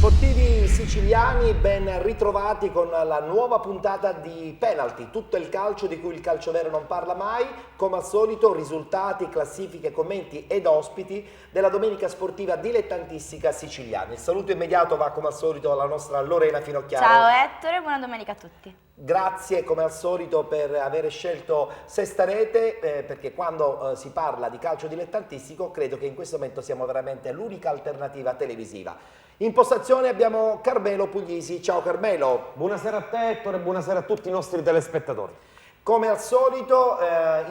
Sportivi siciliani, ben ritrovati con la nuova puntata di Penalty, tutto il calcio di cui il calcio vero non parla mai, come al solito risultati, classifiche, commenti ed ospiti della domenica sportiva dilettantistica siciliana. Il saluto immediato va come al solito alla nostra Lorena Finocchiaro. Ciao Ettore, buona domenica a tutti. Grazie come al solito per aver scelto Sesta Rete, perché quando si parla di calcio dilettantistico credo che in questo momento siamo veramente l'unica alternativa televisiva. In postazione abbiamo Carmelo Puglisi. Ciao Carmelo. Buonasera a te Ettore, buonasera a tutti i nostri telespettatori. Come al solito,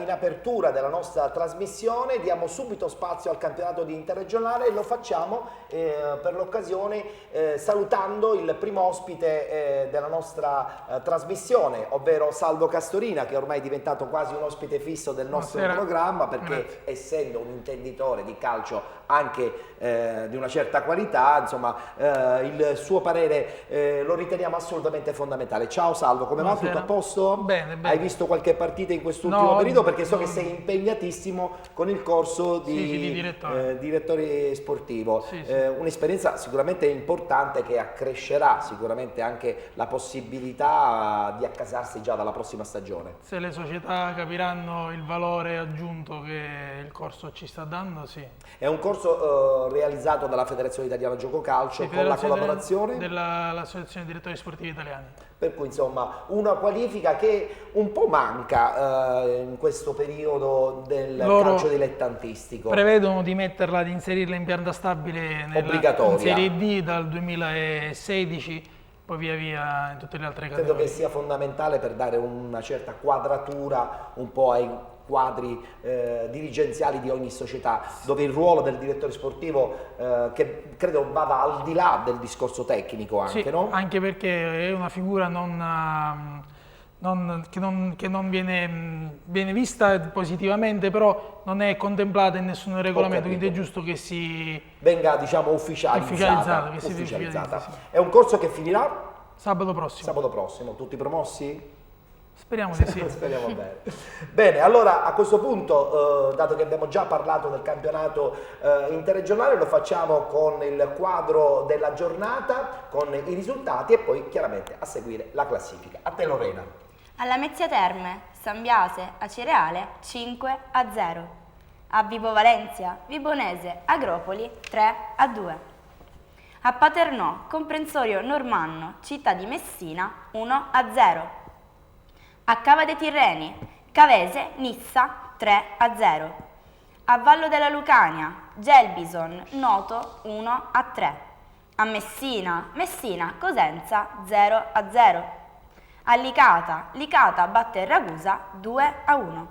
in apertura della nostra trasmissione diamo subito spazio al campionato di interregionale e lo facciamo per l'occasione salutando il primo ospite della nostra trasmissione, ovvero Salvo Castorina, che ormai è diventato quasi un ospite fisso del nostro programma, perché essendo un intenditore di calcio anche di una certa qualità, insomma, il suo parere lo riteniamo assolutamente fondamentale. Ciao Salvo, come va? Tutto a posto? Bene, bene. Hai visto qualche partita in quest'ultimo periodo? Perché so che sei impegnatissimo con il corso di direttore sportivo. Un'esperienza sicuramente importante che accrescerà sicuramente anche la possibilità di accasarsi già dalla prossima stagione. Se le società capiranno il valore aggiunto che il corso ci sta dando, sì. È un corso realizzato dalla Federazione Italiana Gioco Calcio con la collaborazione dell'Associazione Direttori Sportivi Italiani. Per cui insomma una qualifica che un po' manca in questo periodo del calcio dilettantistico. Prevedono di inserirla in pianta stabile in Serie D dal 2016, poi via via in tutte le altre categorie. Credo che sia fondamentale per dare una certa quadratura un po' ai quadri dirigenziali di ogni società, dove il ruolo del direttore sportivo che credo vada al di là del discorso tecnico anche, sì, no? Anche perché è una figura che non viene vista positivamente, però non è contemplata in nessun regolamento, quindi è giusto che si venga, diciamo, ufficializzata. Sì. È un corso che finirà sabato prossimo. Sabato prossimo, tutti promossi? Speriamo di sì. Speriamo bene. Bene, allora a questo punto, dato che abbiamo già parlato del campionato interregionale, lo facciamo con il quadro della giornata, con i risultati e poi chiaramente a seguire la classifica. A te Lorena. Alla Mezzia Terme, San Biase, Acireale 5-0. A Vibo Valencia, Vibonese, Agropoli 3-2. A Paternò, Comprensorio Normanno, Città di Messina 1-0. A Cava dei Tirreni, Cavese, Nissa 3-0. A Vallo della Lucania, Gelbison, Noto 1-3. A Messina, Cosenza 0-0. A Licata batte Ragusa 2-1.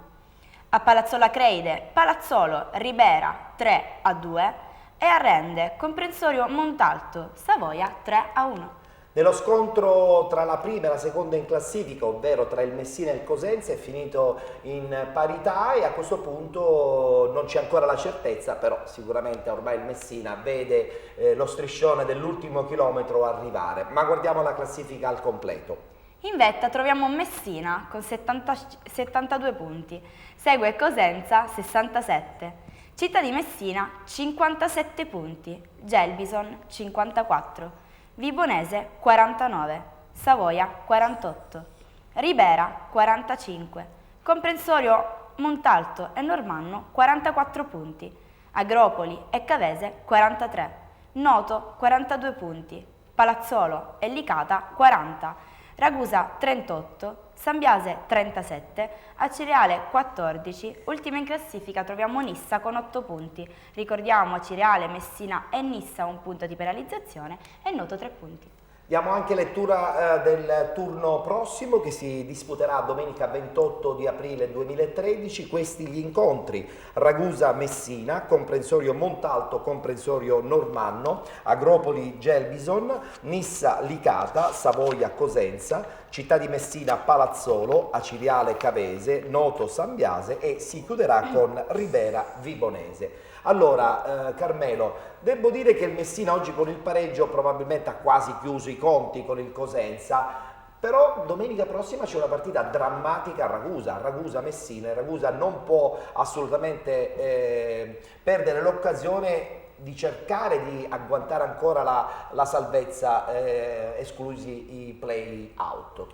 A Palazzola Creide, Palazzolo, Ribera 3-2. E a Rende, Comprensorio Montalto, Savoia 3-1. Nello scontro tra la prima e la seconda in classifica, ovvero tra il Messina e il Cosenza, è finito in parità e a questo punto non c'è ancora la certezza, però sicuramente ormai il Messina vede lo striscione dell'ultimo chilometro arrivare. Ma guardiamo la classifica al completo. In vetta troviamo Messina con 72 punti, segue Cosenza 67, Città di Messina 57 punti, Gelbison 54. Vibonese 49, Savoia 48, Ribera 45, Comprensorio Montalto e Normanno 44 punti, Agropoli e Cavese 43, Noto 42 punti, Palazzolo e Licata 40, Ragusa 38, San Biase 37, Acireale 14, ultima in classifica troviamo Nissa con 8 punti. Ricordiamo Acireale, Messina e Nissa un punto di penalizzazione e Noto 3 punti. Diamo anche lettura del turno prossimo che si disputerà domenica 28 di aprile 2013. Questi gli incontri: Ragusa-Messina, Comprensorio Montalto, Comprensorio Normanno, Agropoli-Gelbison, Nissa-Licata, Savoia-Cosenza, Città di Messina Palazzolo, Acireale Cavese, Noto San Biase e si chiuderà con Ribera Vibonese. Allora, Carmelo, devo dire che il Messina oggi con il pareggio probabilmente ha quasi chiuso i conti con il Cosenza, però domenica prossima c'è una partita drammatica a Ragusa, Ragusa-Messina, e Ragusa non può assolutamente perdere l'occasione di cercare di agguantare ancora la salvezza, esclusi i play-out.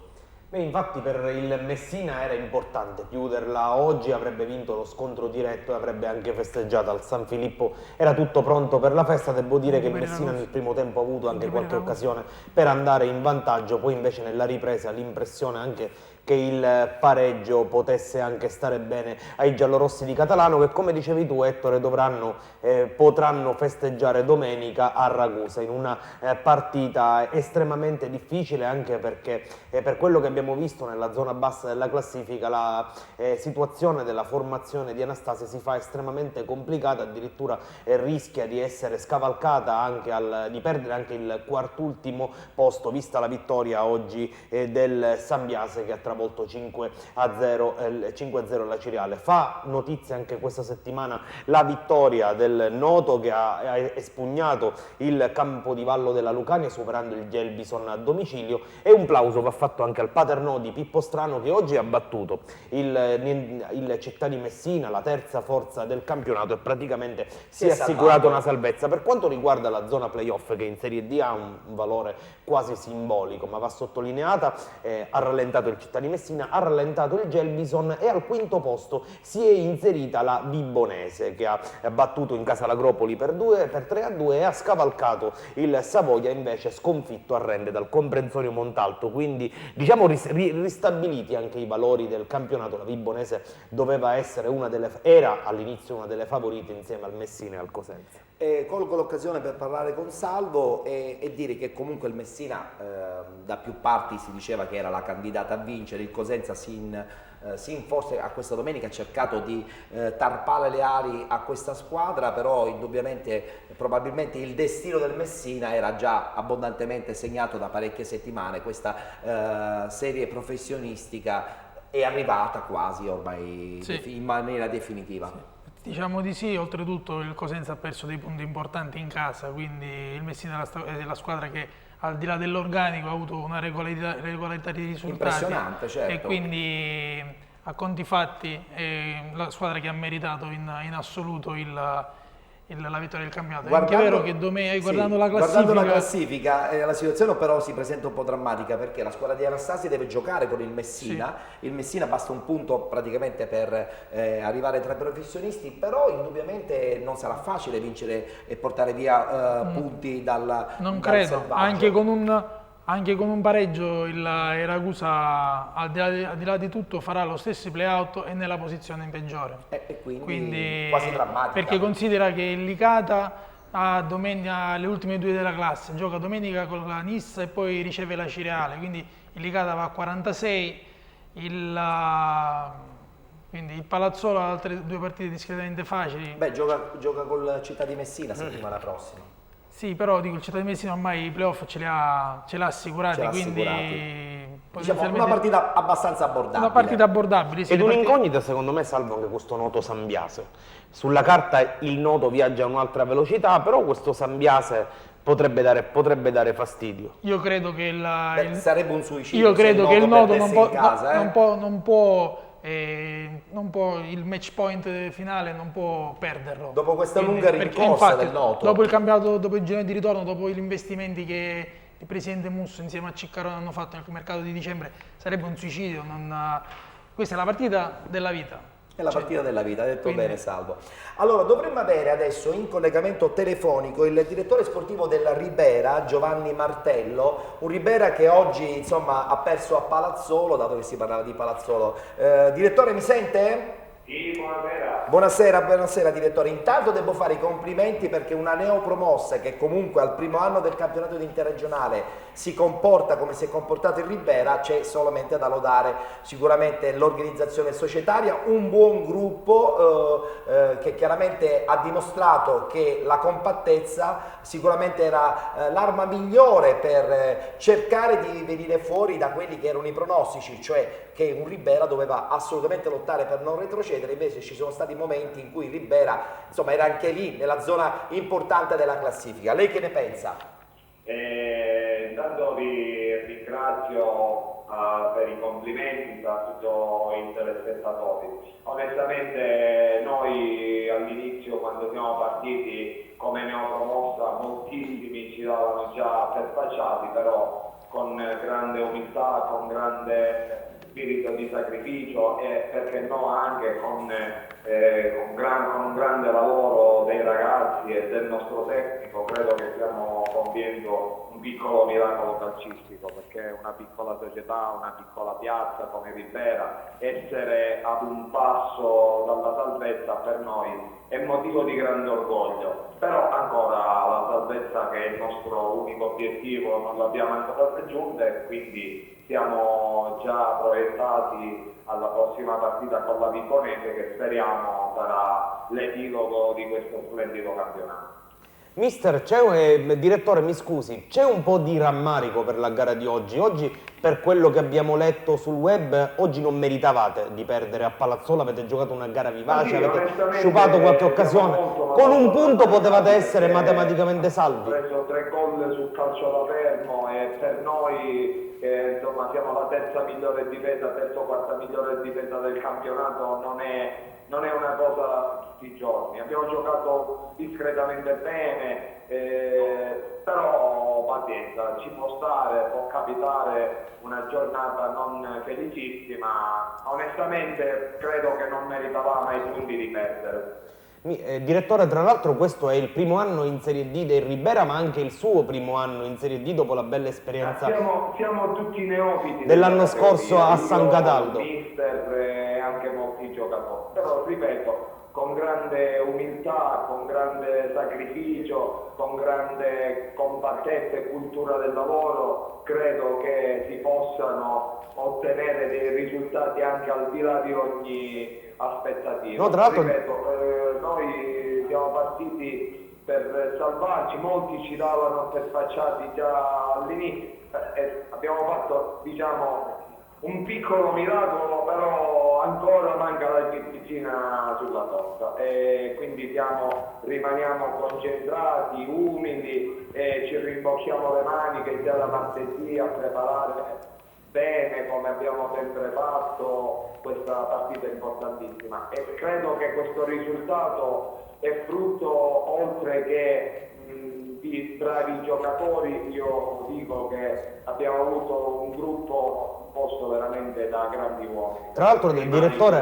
Beh, infatti per il Messina era importante chiuderla oggi, avrebbe vinto lo scontro diretto e avrebbe anche festeggiato al San Filippo, era tutto pronto per la festa. Devo dire che il Messina nel primo tempo ha avuto anche qualche occasione per andare in vantaggio, poi invece nella ripresa l'impressione anche che il pareggio potesse anche stare bene ai giallorossi di Catalano, che come dicevi tu Ettore potranno festeggiare domenica a Ragusa in una partita estremamente difficile, anche perché per quello che abbiamo visto nella zona bassa della classifica la situazione della formazione di Anastasia si fa estremamente complicata, addirittura rischia di essere scavalcata anche di perdere anche il quartultimo posto, vista la vittoria oggi del Sambiase che ha travolto 5-0 la Ciriale. Fa notizia anche questa settimana la vittoria del Noto, che ha espugnato il Campodivallo della Lucania superando il Gelbison a domicilio, e un plauso va fatto anche al Paternò di Pippo Strano, che oggi ha battuto il Città di Messina, la terza forza del campionato, e praticamente si è assicurato una salvezza. Per quanto riguarda la zona playoff, che in Serie D ha un valore quasi simbolico, ma va sottolineata, ha rallentato il Città di Messina, ha rallentato il Gelbison, e al quinto posto si è inserita la Vibonese, che ha battuto in casa l'Agropoli per 3-2 e ha scavalcato il Savoia, invece sconfitto a rende dal Comprensorio Montalto. Quindi diciamo ristabiliti anche i valori del campionato. La Vibonese doveva essere era all'inizio una delle favorite insieme al Messina e al Cosenza. Colgo l'occasione per parlare con Salvo e dire che comunque il Messina da più parti si diceva che era la candidata a vincere, il Cosenza forse a questa domenica ha cercato di tarpare le ali a questa squadra, però indubbiamente probabilmente il destino del Messina era già abbondantemente segnato da parecchie settimane. Questa serie professionistica è arrivata quasi ormai in maniera definitiva. Sì. Diciamo di sì, oltretutto il Cosenza ha perso dei punti importanti in casa, quindi il Messina è la squadra che al di là dell'organico ha avuto una regolarità di risultati. Impressionante, certo. E quindi a conti fatti è la squadra che ha meritato in assoluto la vittoria del campionato. È anche vero che guardando la classifica la situazione però si presenta un po' drammatica, perché la squadra di Anastasia deve giocare con il Messina. Il Messina basta un punto praticamente per arrivare tra i professionisti, però indubbiamente non sarà facile vincere e portare via punti non credo, anche con un pareggio il Ragusa al di là di tutto farà lo stesso play-out e nella posizione peggiore. Quindi quasi drammatica. Perché considera che il Licata ha domenica le ultime due della classe, gioca domenica con la Nissa e poi riceve la Cireale, quindi il Licata va a 46, quindi il Palazzolo ha altre due partite discretamente facili. Beh, gioca col Città di Messina settimana prossima. Sì, però dico, il Città di Messina ormai i playoff ce li ha assicurati, quindi diciamo una partita abbastanza abbordabile. Una partita abbordabile, sì. Ed un'incognita secondo me, salvo anche questo Noto Sambiase. Sulla carta il Noto viaggia a un'altra velocità, però questo Sambiase potrebbe dare fastidio. Io credo che sarebbe un suicidio. Io credo che il Noto non può il match point finale non può perderlo. Dopo questa lunga rincorsa del Noto. Dopo il campionato, dopo il girone di ritorno, dopo gli investimenti che il presidente Musso insieme a Ciccarone hanno fatto nel mercato di dicembre, sarebbe un suicidio. Questa è la partita della vita. È la partita della vita, ha detto bene Salvo. Allora, dovremmo avere adesso in collegamento telefonico il direttore sportivo della Ribera, Giovanni Martello, un Ribera che oggi insomma ha perso a Palazzolo, dato che si parlava di Palazzolo. Direttore, mi sente? Sì, buonasera. Buonasera direttore. Intanto devo fare i complimenti perché una neopromossa che comunque al primo anno del campionato di interregionale si comporta come si è comportato il Ribera, c'è solamente da lodare sicuramente l'organizzazione societaria, un buon gruppo che chiaramente ha dimostrato che la compattezza sicuramente era l'arma migliore per cercare di venire fuori da quelli che erano i pronostici, cioè che un Ribera doveva assolutamente lottare per non retrocedere. Invece ci sono stati momenti in cui il Ribera insomma era anche lì nella zona importante della classifica. Lei che ne pensa? Intanto intanto vi ringrazio per i complimenti da tutto i telespettatori. Onestamente noi all'inizio, quando siamo partiti come neopromossa, moltissimi ci davano già per spacciati, però con grande umiltà, con grande spirito di sacrificio e perché no anche con un grande lavoro dei ragazzi e del nostro tecnico, credo che stiamo compiendo un piccolo miracolo calcistico, perché una piccola società, una piccola piazza come Ribera, essere ad un passo dalla salvezza per noi è motivo di grande orgoglio. Però ancora la salvezza, che è il nostro unico obiettivo, non l'abbiamo ancora raggiunta e quindi siamo già proiettati alla prossima partita con la Vipponese, che speriamo sarà l'epilogo di questo splendido campionato. Mister, direttore, mi scusi, c'è un po' di rammarico per la gara di oggi. Oggi, per quello che abbiamo letto sul web, oggi non meritavate di perdere a Palazzolo, avete giocato una gara vivace, avete sciupato qualche occasione. Con un punto potevate essere matematicamente salvi. Abbiamo preso 3 gol sul calcio da fermo e per noi, insomma, siamo la terza migliore difesa, quarta migliore difesa del campionato, non è una cosa tutti i giorni. Abbiamo giocato discretamente bene, però pazienza, ci può stare, può capitare una giornata non felicissima. Onestamente credo che non meritavamo i punti di perdere. Direttore, tra l'altro questo è il primo anno in Serie D del Ribera, ma anche il suo primo anno in Serie D dopo la bella esperienza siamo tutti neofiti dell'anno scorso a San Cataldo. Mister e anche molti giocatori, però ripeto, con grande umiltà, con grande sacrificio, con grande compattezza e cultura del lavoro, credo che si possano ottenere dei risultati anche al di là di ogni aspettativa. No, tra l'altro... Ripeto, noi siamo partiti per salvarci, molti ci davano per spacciati già all'inizio, abbiamo fatto, diciamo, un piccolo miracolo, però ancora manca la pizzina sulla torta e quindi rimaniamo concentrati, umili e ci rimbocchiamo le maniche già da martedì a preparare bene, come abbiamo sempre fatto, questa partita importantissima. E credo che questo risultato è frutto, oltre che di bravi giocatori, io dico che abbiamo avuto un gruppo composto veramente da grandi uomini. Tra l'altro, direttore,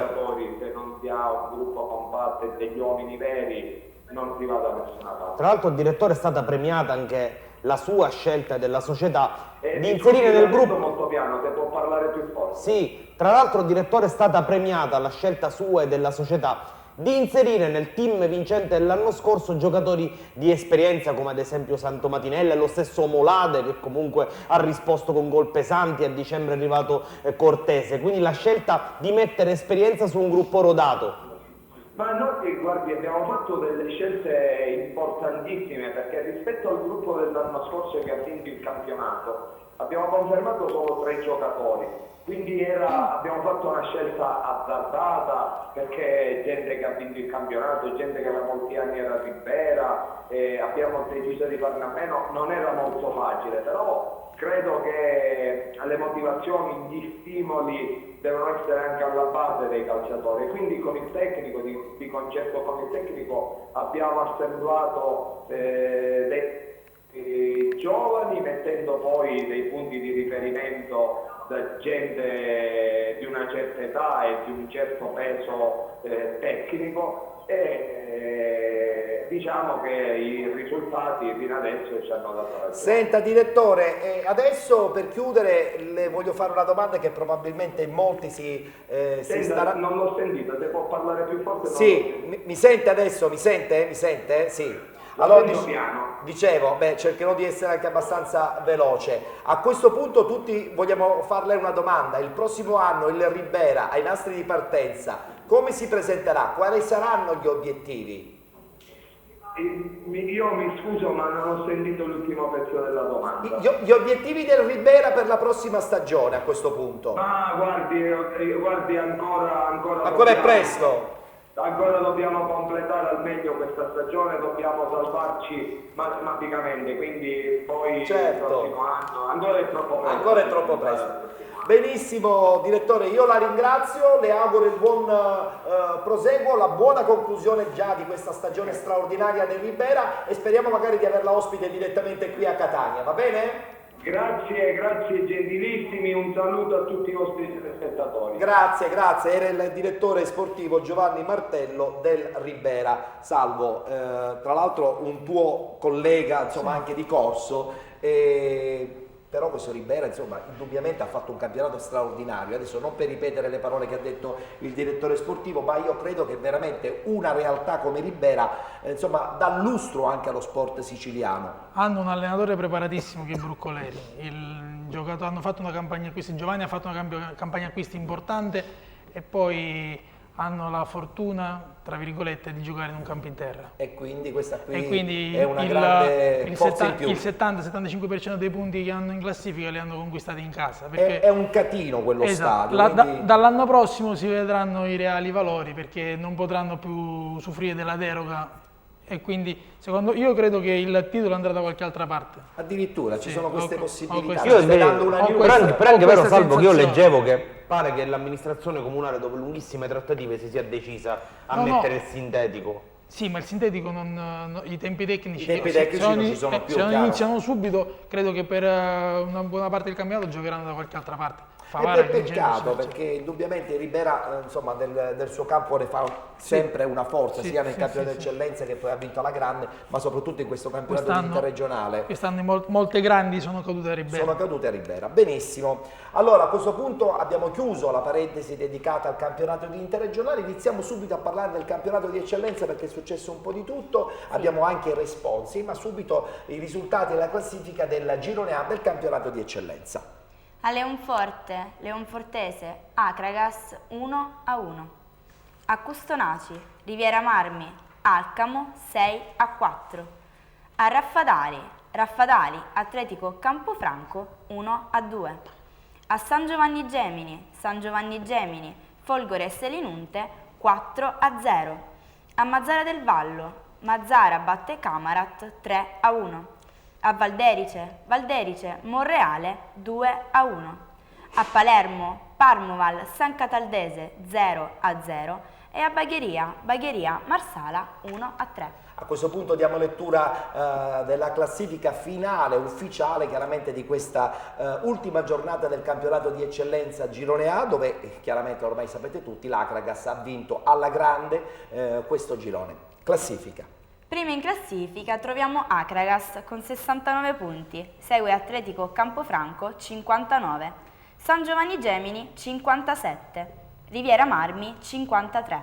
se non si ha un gruppo compatto e degli uomini veri, non si va da nessuna parte. Tra l'altro, direttore, è stata premiata anche la sua scelta e della società di inserire nel gruppo... molto piano, se può parlare più forte. Sì, tra l'altro, direttore, è stata premiata la scelta sua e della società di inserire nel team vincente dell'anno scorso giocatori di esperienza come ad esempio Santo Matinella e lo stesso Molade, che comunque ha risposto con gol pesanti, a dicembre è arrivato Cortese, quindi la scelta di mettere esperienza su un gruppo rodato. Ma noi, guardi, abbiamo fatto delle scelte importantissime, perché rispetto al gruppo dell'anno scorso che ha vinto il campionato abbiamo confermato solo 3 giocatori. Quindi abbiamo fatto una scelta azzardata, perché gente che ha vinto il campionato, gente che da molti anni era a Ribera, abbiamo deciso di farne a meno, non era molto facile, però credo che le motivazioni, gli stimoli devono essere anche alla base dei calciatori. Quindi con il tecnico, di concerto con il tecnico, abbiamo assemblato dei giovani, mettendo poi dei punti di riferimento da gente di una certa età e di un certo peso tecnico, e diciamo che i risultati fino adesso ci hanno dato ragione. Senta direttore, adesso per chiudere le voglio fare una domanda che probabilmente in molti si staranno... Non l'ho sentita, se può parlare più forte? Sì, mi sente adesso? Mi sente? Mi sente? Sì. Allora dicevo, cercherò di essere anche abbastanza veloce. A questo punto tutti vogliamo farle una domanda. Il prossimo anno il Ribera ai nastri di partenza come si presenterà? Quali saranno gli obiettivi? Io mi scuso, ma non ho sentito l'ultimo pezzo della domanda. Gli obiettivi del Ribera per la prossima stagione a questo punto? Ma guardi ancora Ancora è presto? Ancora dobbiamo completare al meglio questa stagione, dobbiamo salvarci matematicamente, quindi poi Certo. il prossimo anno ancora è troppo presto. Ancora è troppo presto. Benissimo direttore, io la ringrazio, le auguro il buon proseguo, la buona conclusione già di questa stagione straordinaria del Ribera e speriamo magari di averla ospite direttamente qui a Catania, va bene? Grazie gentilissimi, un saluto a tutti i vostri telespettatori. Grazie, era il direttore sportivo Giovanni Martello del Ribera. Salvo, tra l'altro un tuo collega, insomma, anche di corso, però questo Ribera, insomma, indubbiamente ha fatto un campionato straordinario. Adesso non per ripetere le parole che ha detto il direttore sportivo, ma io credo che veramente una realtà come Ribera, insomma, dà lustro anche allo sport siciliano. Hanno un allenatore preparatissimo che è Bruccoleri, hanno fatto una campagna acquisti, Giovanni ha fatto una campagna acquisti importante e poi hanno la fortuna, tra virgolette, di giocare in un campo in terra. E quindi questa qui E quindi è una grande forza in più. il 70-75% dei punti che hanno in classifica li hanno conquistati in casa. È un catino quello Esatto, stadio. Quindi... dall'anno prossimo si vedranno i reali valori perché non potranno più usufruire della deroga e quindi io credo che il titolo andrà da qualche altra parte. Addirittura ci sono queste possibilità. Io Stai dando una news. però anche vero, Salvo, che io sensazione. leggevo che pare che l'amministrazione comunale dopo lunghissime trattative si sia decisa a mettere il sintetico. Sì, ma il sintetico i tempi tecnici, non ci sono più, se non chiaro. iniziano subito, credo che per una buona parte del campionato giocheranno da qualche altra parte. Ed è peccato perché indubbiamente Ribera insomma, del suo campo ne fa sempre una forza, sia nel campionato d'eccellenza che poi ha vinto alla grande, ma soprattutto in questo campionato interregionale. Quest'anno molte grandi sono cadute a Ribera. Sono cadute a Ribera, benissimo. Allora a questo punto abbiamo chiuso la parentesi dedicata al campionato di interregionale, iniziamo subito a parlare del campionato di eccellenza perché è successo un po' di tutto, abbiamo anche i responsi, ma subito i risultati della classifica del girone A del campionato di eccellenza. A Leonfortese, Acragas 1-1. A Custonaci, Riviera Marmi, Alcamo 6-4. A Raffadali, Atletico Campofranco 1-2. A San Giovanni Gemini, Folgore e Selinunte 4-0. A Mazzara del Vallo, Mazzara batte Camarat 3-1. A Valderice, Monreale 2-1. A Palermo, Parmoval, San Cataldese 0-0 e a Bagheria, Marsala 1-3. A questo punto diamo lettura della classifica finale ufficiale chiaramente di questa ultima giornata del campionato di eccellenza Girone A, dove chiaramente ormai sapete tutti l'Acragas ha vinto alla grande questo girone. Classifica. Prima in classifica troviamo Acragas con 69 punti, segue Atletico Campofranco 59, San Giovanni Gemini 57, Riviera Marmi 53,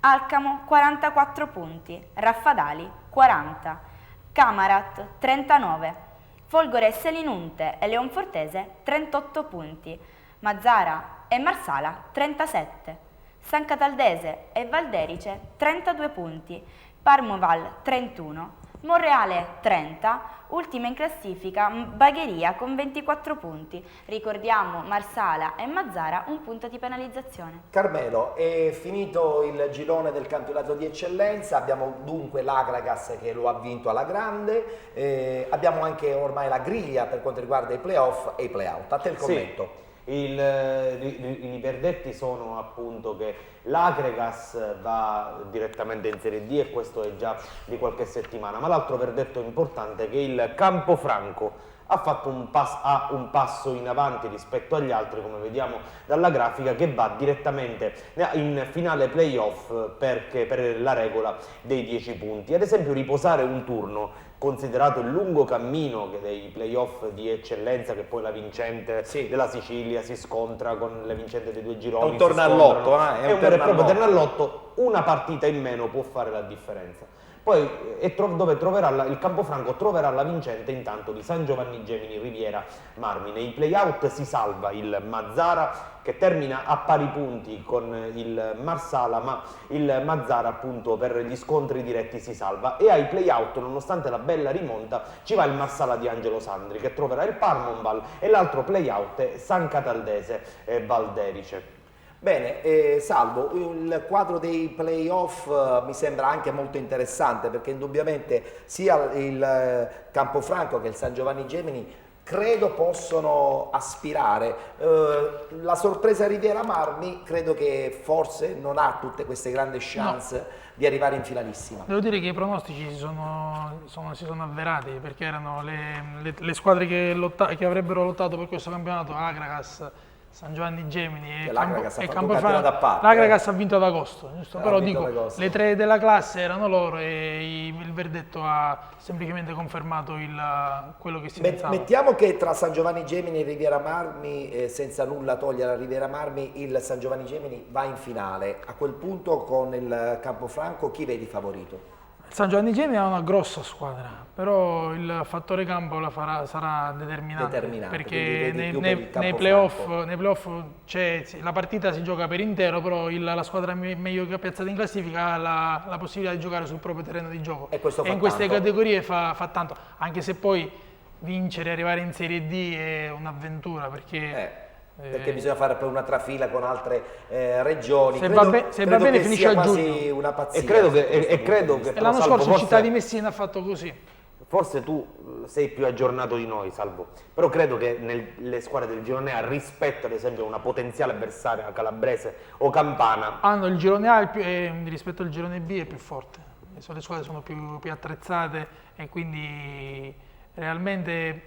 Alcamo 44 punti, Raffadali 40, Camarat 39, Folgore e Selinunte e Leonfortese 38 punti, Mazzara e Marsala 37, San Cataldese e Valderice 32 punti, Parmoval 31, Monreale 30, ultima in classifica Bagheria con 24 punti. Ricordiamo Marsala e Mazzara un punto di penalizzazione. Carmelo, è finito il girone del campionato di eccellenza, abbiamo dunque l'Acragas che lo ha vinto alla grande, abbiamo anche ormai la griglia per quanto riguarda i playoff e i playout. A te il commento. I verdetti sono appunto che l'Acragas va direttamente in Serie D e questo è già di qualche settimana, ma l'altro verdetto importante è che il Campofranco ha fatto un passo in avanti rispetto agli altri, come vediamo dalla grafica, che va direttamente in finale playoff per la regola dei 10 punti. Ad esempio riposare un turno, considerato il lungo cammino dei playoff di eccellenza, che poi la vincente della Sicilia si scontra con le vincente dei due gironi. È un torno all'otto, è un vero e proprio torno all'otto, una partita in meno può fare la differenza. Poi dove troverà il Campofranco troverà la vincente intanto di San Giovanni Gemini, Riviera Marmi. Nei playout si salva il Mazzara che termina a pari punti con il Marsala, ma il Mazzara appunto per gli scontri diretti si salva, e ai playout, nonostante la bella rimonta, ci va il Marsala di Angelo Sandri che troverà il Parmonval, e l'altro playout è San Cataldese e Valderice. Bene, Salvo, il quadro dei playoff mi sembra anche molto interessante perché indubbiamente sia il Campofranco che il San Giovanni Gemini credo possono aspirare. La sorpresa Riviera Marmi credo che forse non ha tutte queste grandi chance di arrivare in finalissima. Devo dire che i pronostici si sono avverati perché erano le squadre che avrebbero lottato per questo campionato, Agragas, San Giovanni Gemini e Campofranco. L'Agragas ha vinto ad agosto, giusto? Però dico, le tre della classe erano loro e il verdetto ha semplicemente confermato quello che si pensava. Mettiamo che tra San Giovanni Gemini e Riviera Marmi, senza nulla togliere a Riviera Marmi, il San Giovanni Gemini va in finale. A quel punto con il Campofranco chi vedi favorito? San Giovanni Gemini ha una grossa squadra, però il fattore campo sarà determinante perché nei playoff la partita si gioca per intero, però la squadra meglio che piazzata in classifica ha la possibilità di giocare sul proprio terreno di gioco e in queste categorie fa tanto, anche se poi vincere e arrivare in Serie D è un'avventura perché bisogna fare poi una trafila con altre regioni. Se va bene finisce a giugno. Una pazzia. E credo che l'anno scorso il Città di Messina ha fatto così. Forse tu sei più aggiornato di noi, Salvo, però credo che nelle squadre del Girone A rispetto ad esempio a una potenziale avversaria calabrese o campana hanno il Girone A rispetto al Girone B è più forte, le squadre sono più attrezzate e quindi realmente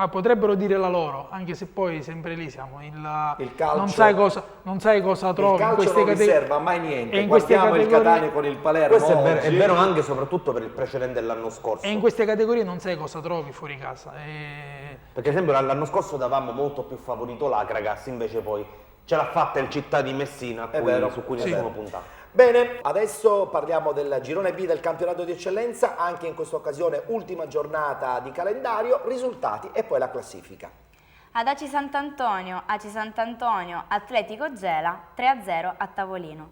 potrebbero dire la loro, anche se poi sempre lì siamo il calcio, non sai cosa trovi in queste categorie, non riserva mai niente. Guardiamo il Catania con il Palermo. Questo è vero anche e soprattutto per il precedente dell'anno scorso, e in queste categorie non sai cosa trovi fuori casa perché ad esempio l'anno scorso davamo molto più favorito l'Agragas, invece poi ce l'ha fatta il Città di Messina su cui ne siamo puntati. Bene, adesso parliamo del girone B del campionato di eccellenza, anche in questa occasione ultima giornata di calendario, risultati e poi la classifica. Ad Aci Sant'Antonio, Atletico Gela 3-0 a tavolino.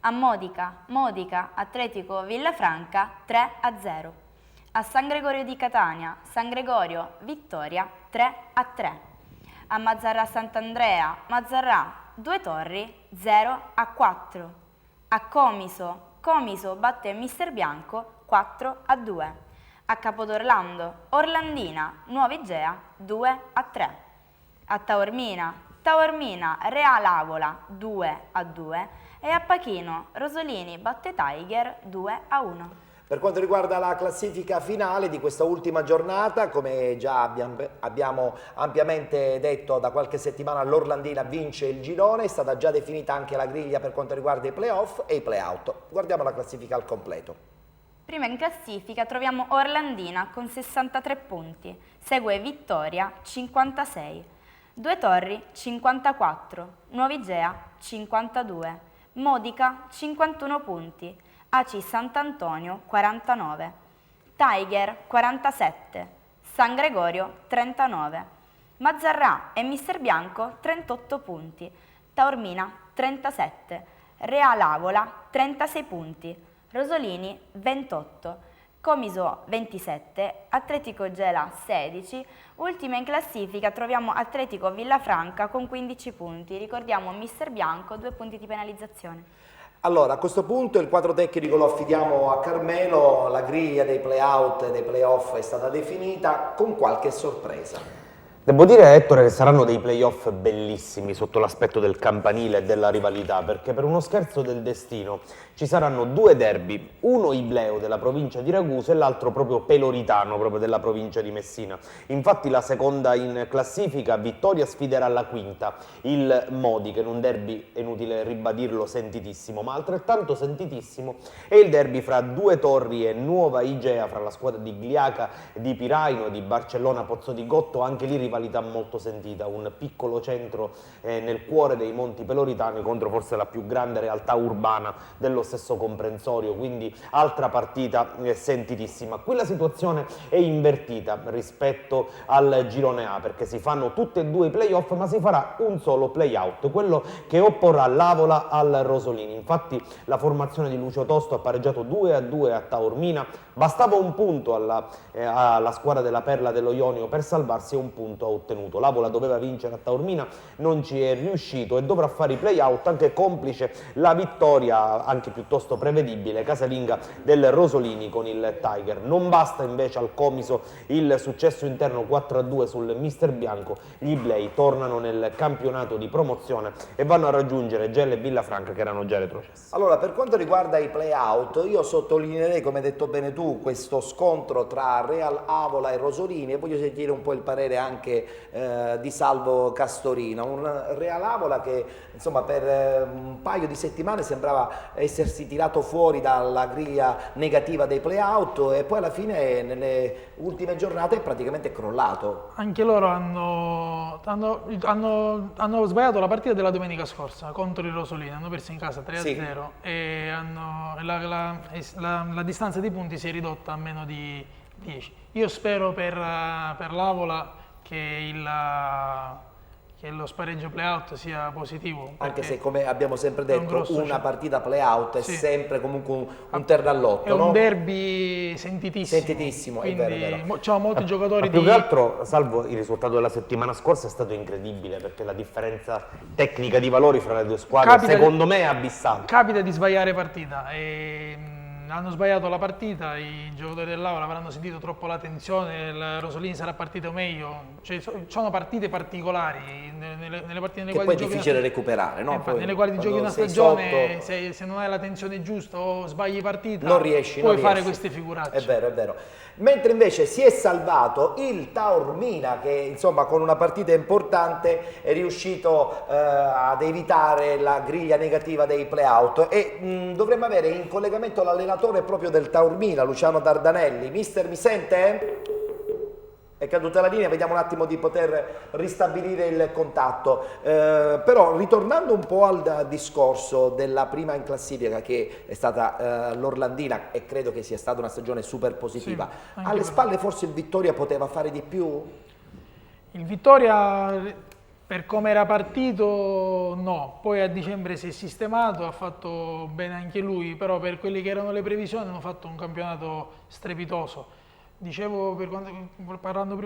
A Modica, Atletico Villafranca 3-0. A San Gregorio di Catania, San Gregorio Vittoria 3-3. A Mazzarrà Sant'Andrea, Mazzarrà Due Torri 0-4. A Comiso batte Mister Bianco 4-2. A Capodorlando, Orlandina, Nuova Igea 2-3. A Taormina, Real Avola 2-2 e a Pachino, Rosolini batte Tiger 2-1. Per quanto riguarda la classifica finale di questa ultima giornata, come già abbiamo ampiamente detto da qualche settimana, l'Orlandina vince il girone, è stata già definita anche la griglia per quanto riguarda i playoff e i playout. Guardiamo la classifica al completo. Prima in classifica troviamo Orlandina con 63 punti, segue Vittoria 56, Due Torri 54, Nuova Igea 52, Modica 51 punti, Aci Sant'Antonio 49, Tiger 47, San Gregorio 39, Mazzarrà e Mister Bianco 38 punti, Taormina 37, Real Avola 36 punti, Rosolini 28, Comiso 27, Atletico Gela 16, ultima in classifica troviamo Atletico Villafranca con 15 punti, ricordiamo Mister Bianco 2 punti di penalizzazione. Allora, a questo punto il quadro tecnico lo affidiamo a Carmelo, la griglia dei play-out e dei play-off è stata definita con qualche sorpresa. Devo dire, Ettore, che saranno dei playoff bellissimi sotto l'aspetto del campanile e della rivalità, perché per uno scherzo del destino ci saranno due derby, uno ibleo della provincia di Ragusa e l'altro proprio peloritano, proprio della provincia di Messina. Infatti la seconda in classifica, Vittoria, sfiderà la quinta, il Modica, in un derby, è inutile ribadirlo, sentitissimo, ma altrettanto sentitissimo è il derby fra Due Torri e Nuova Igea, fra la squadra di Gliaca, di Piraino, di Barcellona Pozzo di Gotto, anche lì rivalità molto sentita, un piccolo centro nel cuore dei Monti Peloritani contro forse la più grande realtà urbana dello stesso comprensorio, quindi altra partita sentitissima. Qui la situazione è invertita rispetto al girone A, perché si fanno tutti e due i playoff, ma si farà un solo playout, quello che opporrà l'Avola al Rosolini. Infatti la formazione di Lucio Tosto ha pareggiato 2-2 a Taormina, bastava un punto alla squadra della Perla dello Ionio per salvarsi e un punto punto ha ottenuto. L'Avola doveva vincere a Taormina, non ci è riuscito e dovrà fare i play-out, anche complice la vittoria anche piuttosto prevedibile casalinga del Rosolini con il Tiger. Non basta invece al Comiso il successo interno 4-2 sul Mister Bianco, gli Iblei tornano nel campionato di promozione e vanno a raggiungere Gel e Villafranca che erano già retrocessi. Allora, per quanto riguarda i play-out, io sottolineerei, come hai detto bene tu, questo scontro tra Real Avola e Rosolini, e voglio sentire un po' il parere anche di Salvo Castorino. Un Real Avola che insomma per un paio di settimane sembrava essersi tirato fuori dalla griglia negativa dei play-out e poi alla fine nelle ultime giornate è praticamente crollato. Anche loro hanno sbagliato la partita della domenica scorsa contro il Rosolini, hanno perso in casa 3-0 Sì. e la distanza di punti si è ridotta a meno di 10. Io spero per l'Avola che lo spareggio play-out sia positivo. Anche se, come abbiamo sempre è un detto, grosso una partita play-out è Sì. sempre comunque un terrallotto, È un no? derby sentitissimo. Sentitissimo, è quindi vero, è vero. c'ho molti giocatori Più che altro, Salvo, il risultato della settimana scorsa è stato incredibile perché la differenza tecnica di valori fra le due squadre secondo me è abissale. Capita di sbagliare partita e hanno sbagliato la partita, i giocatori dell'Avola avranno sentito troppo la tensione, il Rosolini sarà partito meglio, cioè, sono partite particolari nelle partite nelle Che quali poi è giochi difficile una- recuperare, no? infatti, Poi, nelle quali giochi quando una sei stagione, sotto, se non hai la tensione giusta o sbagli partita, non riesci, puoi non fare riesci. queste figuracce. È vero, è vero. Mentre invece si è salvato il Taormina che insomma con una partita importante è riuscito ad evitare la griglia negativa dei play-out e dovremmo avere in collegamento l'allenatore proprio del Taormina, Luciano Dardanelli. Mister, mi sente? È caduta la linea, vediamo un attimo di poter ristabilire il contatto. Però ritornando un po' al discorso della prima in classifica che è stata l'Orlandina e credo che sia stata una stagione super positiva, Sì, anche alle per spalle forse il Vittoria poteva fare di più? Il Vittoria, per come era partito, no. Poi a dicembre si è sistemato, ha fatto bene anche lui, però per quelle che erano le previsioni hanno fatto un campionato strepitoso. Dicevo,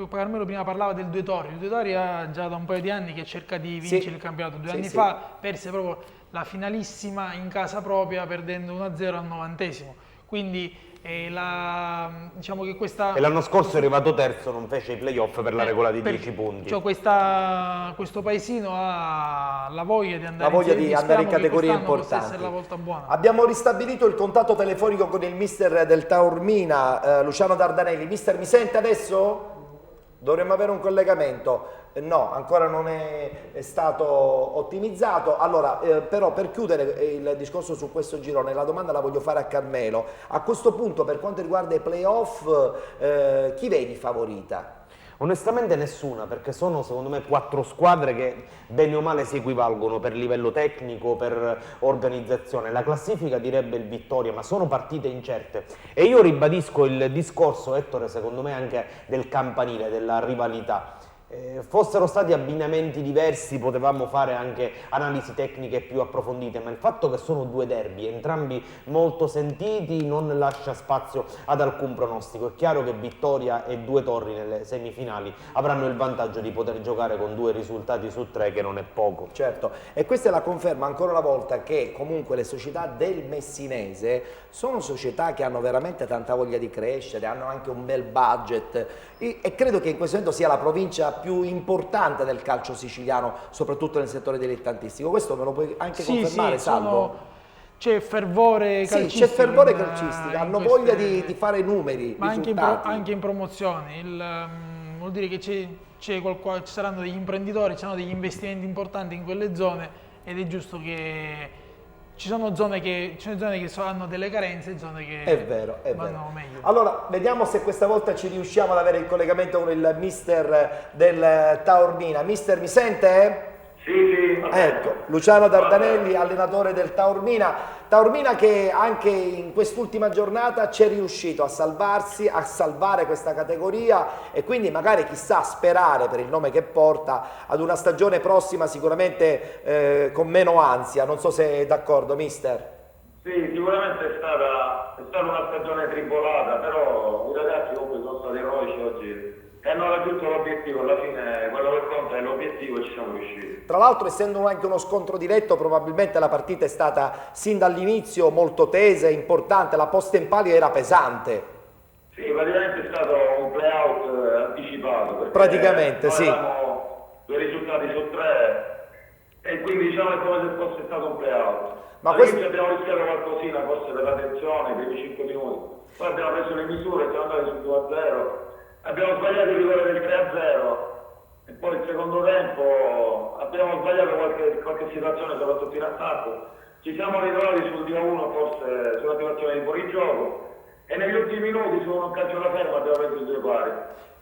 Carmelo prima parlava del Due Torri. Il Due Torri ha già da un paio di anni che cerca di vincere Sì. il campionato. 2 Sì, anni sì. fa perse proprio la finalissima in casa propria perdendo 1-0 al 90esimo. Quindi diciamo che questa... E l'anno scorso è arrivato terzo, non fece i playoff per la regola di 10 punti. Cioè questo paesino ha la voglia di andare La voglia in Serie di B, andare in speriamo che categorie quest'anno possa importanti. essere la volta buona. Abbiamo ristabilito il contatto telefonico con il mister del Taormina, Luciano Dardanelli. Mister, mi sente adesso? Dovremmo avere un collegamento. No, ancora non è stato ottimizzato. Allora, però per chiudere il discorso su questo girone, la domanda la voglio fare a Carmelo. A questo punto, per quanto riguarda i playoff, chi vedi favorita? Onestamente nessuna, perché sono secondo me 4 squadre che bene o male si equivalgono per livello tecnico, per organizzazione. La classifica direbbe il Vittoria, ma sono partite incerte. E io ribadisco il discorso, Ettore, secondo me anche del campanile, della rivalità. Fossero stati abbinamenti diversi potevamo fare anche analisi tecniche più approfondite, ma il fatto che sono 2 derby, entrambi molto sentiti, non lascia spazio ad alcun pronostico. È chiaro che Vittoria e Due Torri nelle semifinali avranno il vantaggio di poter giocare con 2 risultati su 3, che non è poco. Certo, e questa è la conferma ancora una volta che comunque le società del Messinese sono società che hanno veramente tanta voglia di crescere, hanno anche un bel budget e credo che in questo momento sia la provincia più importante del calcio siciliano, soprattutto nel settore dilettantistico. Questo me lo puoi anche confermare, Salvo? C'è fervore Sì, calcistico. c'è fervore in calcistico, hanno queste- voglia di fare numeri, ma risultati. anche in promozione. Vuol dire che ci saranno degli imprenditori, ci saranno degli investimenti importanti in quelle zone ed è giusto che ci sono zone che hanno delle carenze e zone che È vero, è vanno vero. meglio. Allora, vediamo se questa volta ci riusciamo ad avere il collegamento con il mister del Taormina. Mister, mi sente? Sì, sì. Ecco, Luciano Dardanelli, allenatore del Taormina. Taormina che anche in quest'ultima giornata ci è riuscito a salvarsi, a salvare questa categoria e quindi magari chissà sperare per il nome che porta ad una stagione prossima sicuramente con meno ansia. Non so se è d'accordo, mister. Sì, sicuramente è stata una stagione tribolata, però i ragazzi comunque sono stati eroici oggi e hanno raggiunto l'obiettivo. Alla fine quello che conta è l'obiettivo e ci siamo riusciti. Tra l'altro, essendo anche uno scontro diretto, probabilmente la partita è stata sin dall'inizio molto tesa e importante, la posta in palio era pesante. Sì, praticamente è stato un play-out anticipato. Praticamente, sì. Avevamo 2 risultati su 3 e quindi diciamo è come se fosse stato un play-out. Ma All'inizio abbiamo rischiato qualcosina, forse per la tensione, i primi 5 minuti. Poi abbiamo preso le misure, siamo andati sul 2-0. Abbiamo sbagliato il rigore del 3-0 e poi il secondo tempo abbiamo sbagliato qualche situazione, soprattutto in attacco. Ci siamo ritrovati sul 2-1 forse sulla situazione di fuorigioco e negli ultimi minuti su un calcio da fermo abbiamo preso i 2 pari.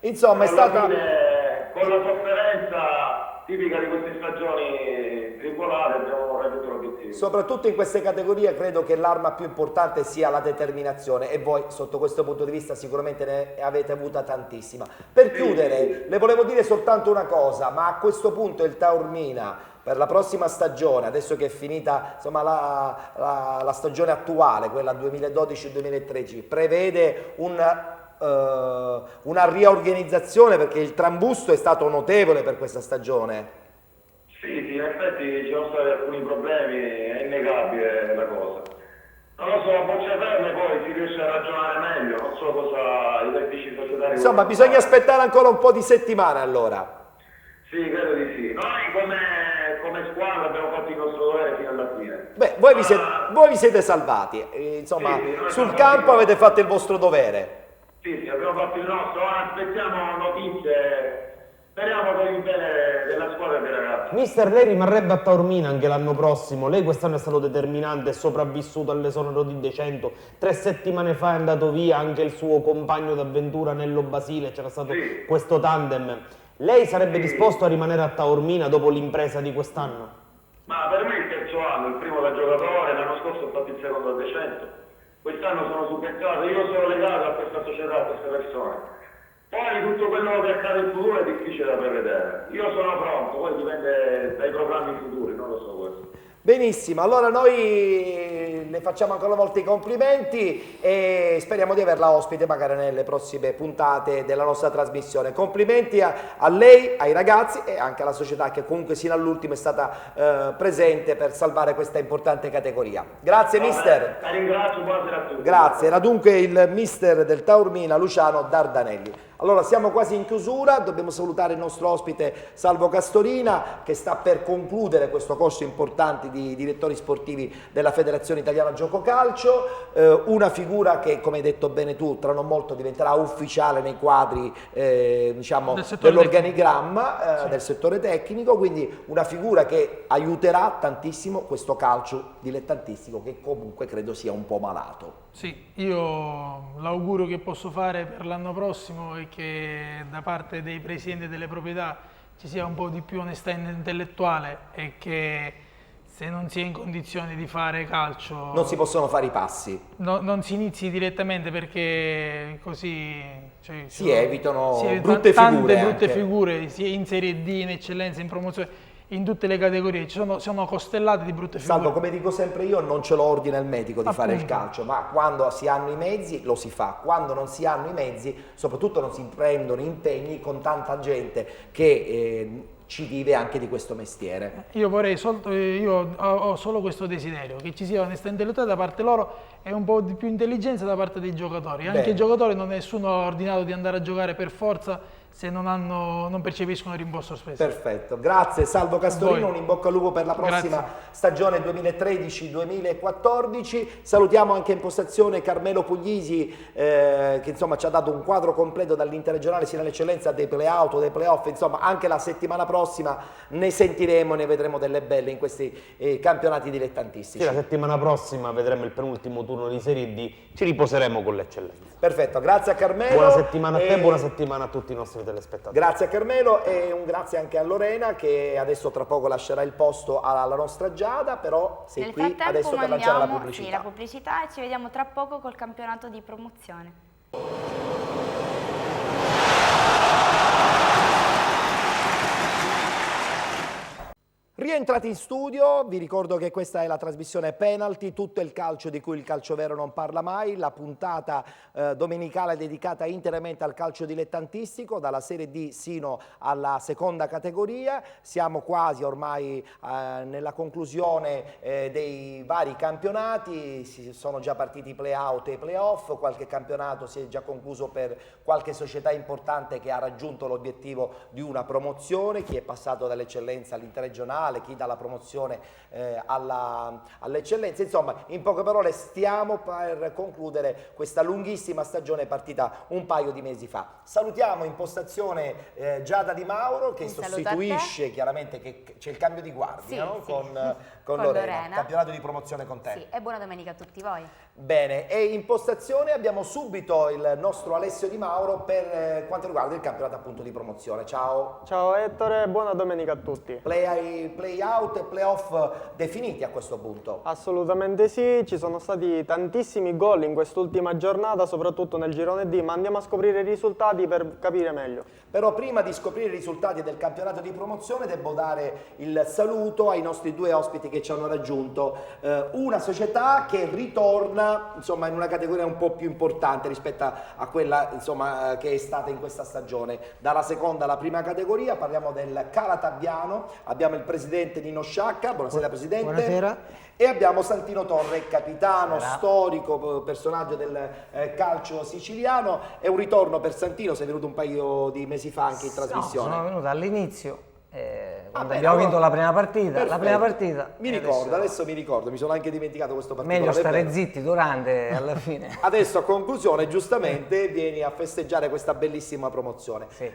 Insomma, è Alla stata... fine, con la sofferenza tipica di queste stagioni tribolate abbiamo raggiunto l'obiettivo. Soprattutto in queste categorie credo che l'arma più importante sia la determinazione e voi sotto questo punto di vista sicuramente ne avete avuta tantissima. Per chiudere, le volevo dire soltanto una cosa, ma a questo punto il Taormina per la prossima stagione, adesso che è finita insomma, la stagione attuale, quella 2012-2013, prevede una riorganizzazione perché il trambusto è stato notevole per questa stagione. Sì, in effetti ci sono stati alcuni problemi, è innegabile la cosa. Non lo so, a bocce ferme poi si riesce a ragionare meglio, non so cosa i vertici societari... Insomma, bisogna aspettare ancora un po' di settimane allora. Sì, credo di sì. Noi come squadra abbiamo fatto il nostro dovere fino alla fine. Beh, voi vi siete salvati, insomma, Sì, noi sul siamo campo fatti- avete fatto il vostro dovere. Sì, abbiamo fatto il nostro, ora aspettiamo notizie, speriamo per il bene della squadra e dei ragazzi. Mister, lei rimarrebbe a Taormina anche l'anno prossimo. Lei quest'anno è stato determinante, è sopravvissuto all'esonero di De Cento. 3 settimane fa è andato via anche il suo compagno d'avventura Nello Basile, c'era stato Sì. questo tandem. Lei sarebbe Sì. disposto a rimanere a Taormina dopo l'impresa di quest'anno? Ma per me è il terzo anno, il primo da giocatore, l'anno scorso ho fatto il secondo a De Cento. Quest'anno sono subentrato, io sono legato a questa società, a queste persone. Poi tutto quello che accade in futuro è difficile da prevedere. Io sono pronto, poi dipende dai programmi futuri, non lo so questo. Benissimo, allora noi le facciamo ancora una volta i complimenti e speriamo di averla ospite magari nelle prossime puntate della nostra trasmissione. Complimenti a lei, ai ragazzi e anche alla società che comunque sino all'ultimo è stata presente per salvare questa importante categoria. Grazie mister. La ringrazio, buonasera a tutti. Grazie, era dunque il mister del Taormina Luciano Dardanelli. Allora siamo quasi in chiusura, dobbiamo salutare il nostro ospite Salvo Castorina che sta per concludere questo corso importante di direttori sportivi della Federazione Italiana Gioco Calcio, una figura che come hai detto bene tu tra non molto diventerà ufficiale nei quadri diciamo, dell'organigramma del settore tecnico, quindi una figura che aiuterà tantissimo questo calcio dilettantistico che comunque credo sia un po' malato. Sì, io l'augurio che posso fare per l'anno prossimo è che da parte dei presidenti delle proprietà ci sia un po' di più onestà intellettuale e che se non si è in condizioni di fare calcio Non si possono fare i passi. non si inizi direttamente perché così cioè, Si evitano si brutte tante figure brutte anche. figure, sia in Serie D, in eccellenza, in promozione, in tutte le categorie, sono costellate di brutte figure. Salvo, come dico sempre io, non ce lo ordina il medico di fare il Appunto. calcio, ma quando si hanno i mezzi lo si fa, quando non si hanno i mezzi, soprattutto non si prendono impegni con tanta gente che ci vive anche di questo mestiere. Io ho solo questo desiderio, che ci sia onestà intellettuale da parte loro e un po' di più intelligenza da parte dei giocatori. Anche Bene. i giocatori non è nessuno ordinato di andare a giocare per forza se non percepiscono il rimborso spese. Perfetto, grazie Salvo Castorino, Voi. un in bocca al lupo per la prossima Grazie. stagione 2013-2014. Salutiamo anche in postazione Carmelo Puglisi che insomma ci ha dato un quadro completo dall'interregionale sino all'eccellenza dei play-out, dei play-off, insomma anche la settimana prossima ne sentiremo, ne vedremo delle belle in questi campionati dilettantistici. Sì, la settimana prossima vedremo il penultimo turno di Serie D, ci riposeremo con l'eccellenza. Perfetto, grazie a Carmelo. Buona settimana a te, e- buona settimana a tutti i nostri telespettatori. Grazie a Carmelo e un grazie anche a Lorena che adesso tra poco lascerà il posto alla nostra Giada, però sei Nel qui frattempo adesso per lanciare la mandiamo pubblicità. sì, la pubblicità e ci vediamo tra poco col campionato di promozione. Rientrati in studio, vi ricordo che questa è la trasmissione Penalty, tutto il calcio di cui il calcio vero non parla mai, la puntata domenicale dedicata interamente al calcio dilettantistico, dalla Serie D sino alla seconda categoria. Siamo quasi ormai nella conclusione dei vari campionati, sono già partiti i play-out e i play-off, qualche campionato si è già concluso per qualche società importante che ha raggiunto l'obiettivo di una promozione, chi è passato dall'eccellenza all'interregionale, chi dalla promozione all'eccellenza. Insomma, in poche parole stiamo per concludere questa lunghissima stagione partita un paio di mesi fa. Salutiamo in postazione Giada Di Mauro che sostituisce, chiaramente che c'è il cambio di guardia, no? Sì. con Lorena, campionato di promozione con te. Sì, e buona domenica a tutti voi. Bene, e in postazione abbiamo subito il nostro Alessio Di Mauro per quanto riguarda il campionato appunto di promozione. Ciao. Ciao Ettore, buona domenica a tutti. Play-out e play-off definiti a questo punto? Assolutamente sì, ci sono stati tantissimi gol in quest'ultima giornata, soprattutto nel girone D, ma andiamo a scoprire i risultati per capire meglio. Però prima di scoprire i risultati del campionato di promozione devo dare il saluto ai nostri due ospiti che ci hanno raggiunto. Una società che ritorna insomma in una categoria un po' più importante rispetto a quella insomma che è stata in questa stagione. Dalla seconda alla prima categoria parliamo del Calatabbiano, abbiamo il presidente Nino Sciacca, buonasera presidente. Buonasera. E abbiamo Santino Torre, capitano, storico, personaggio del calcio siciliano. È un ritorno per Santino, sei venuto un paio di mesi fa anche in trasmissione. No, sono venuto all'inizio, quando abbiamo vinto la prima partita. Perfetto. La prima partita. Mi ricordo, adesso mi ricordo, mi sono anche dimenticato questo particolare. Meglio stare zitti durante e alla fine. Adesso a conclusione, giustamente, vieni a festeggiare questa bellissima promozione. Sì.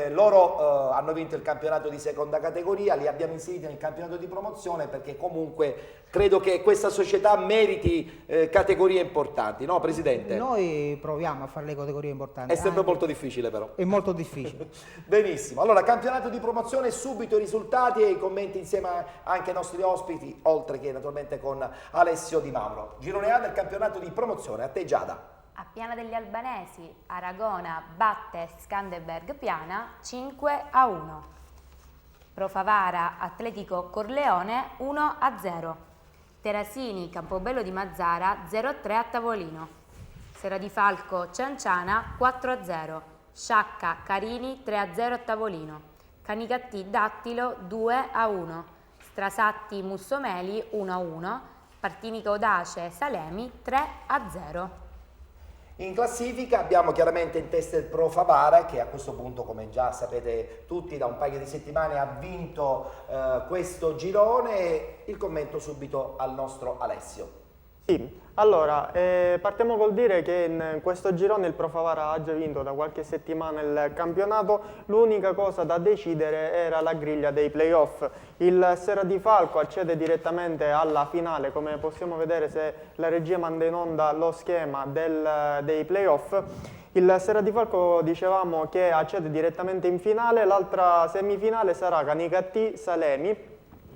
Loro hanno vinto il campionato di seconda categoria, li abbiamo inseriti nel campionato di promozione perché comunque credo che questa società meriti categorie importanti, no Presidente? Noi proviamo a fare le categorie importanti. È sempre molto difficile però. È molto difficile. Benissimo, allora campionato di promozione, subito i risultati e i commenti insieme anche ai nostri ospiti, oltre che naturalmente con Alessio Di Mauro. Girone A del campionato di promozione, a te Giada. A Piana degli Albanesi, Aragona batte Skanderberg Piana 5-1. Profavara Atletico Corleone 1-0. Terasini Campobello di Mazzara 0-3 a tavolino. Seradifalco Cianciana 4-0. Sciacca Carini 3-0 a tavolino. Canicattì Dattilo 2-1. Strasatti Mussomeli 1-1. Partinica Audace Salemi 3-0. In classifica abbiamo chiaramente in testa il Pro Favara che a questo punto, come già sapete tutti, da un paio di settimane ha vinto questo girone. Il commento subito al nostro Alessio. Sì, allora partiamo col dire che in questo girone il Pro Favara ha già vinto da qualche settimana il campionato, l'unica cosa da decidere era la griglia dei playoff. Il Seradifalco accede direttamente alla finale, come possiamo vedere se la regia manda in onda lo schema dei playoff. Il Seradifalco dicevamo che accede direttamente in finale, l'altra semifinale sarà Canicattì Salemi.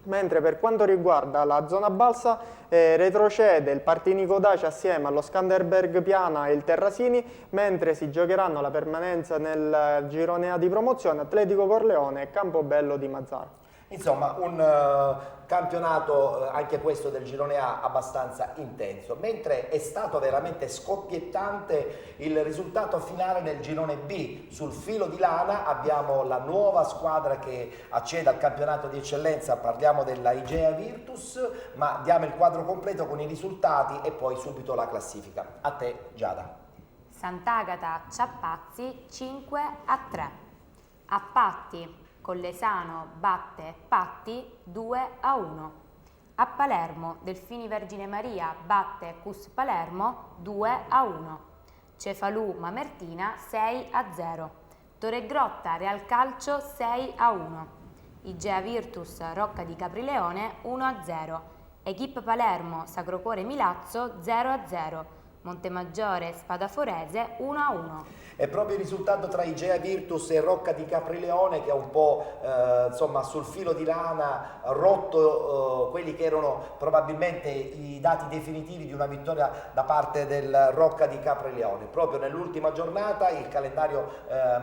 Mentre per quanto riguarda la zona balsa retrocede il Partinico Dacia assieme allo Skanderberg Piana e il Terrasini, mentre si giocheranno la permanenza nel girone A di promozione Atletico Corleone e Campobello di Mazzara. Insomma, un campionato, anche questo del girone A, abbastanza intenso, mentre è stato veramente scoppiettante il risultato finale nel girone B. Sul filo di lana abbiamo la nuova squadra che accede al campionato di eccellenza, parliamo della Igea Virtus, ma diamo il quadro completo con i risultati e poi subito la classifica. A te Giada. Sant'Agata Ciappazzi 5-3. A Patti Collesano batte Patti 2-1. A Palermo Delfini Vergine Maria batte Cus Palermo 2-1. Cefalù Mamertina 6-0. Torregrotta Real Calcio 6-1. Igea Virtus Rocca di Caprileone 1-0. Equip Palermo Sacro Cuore Milazzo 0-0. Montemaggiore Spadaforese 1-1. È proprio il risultato tra Igea Virtus e Rocca di Caprileone che ha un po' insomma sul filo di lana rotto quelli che erano probabilmente i dati definitivi di una vittoria da parte del Rocca di Caprileone. Proprio nell'ultima giornata il calendario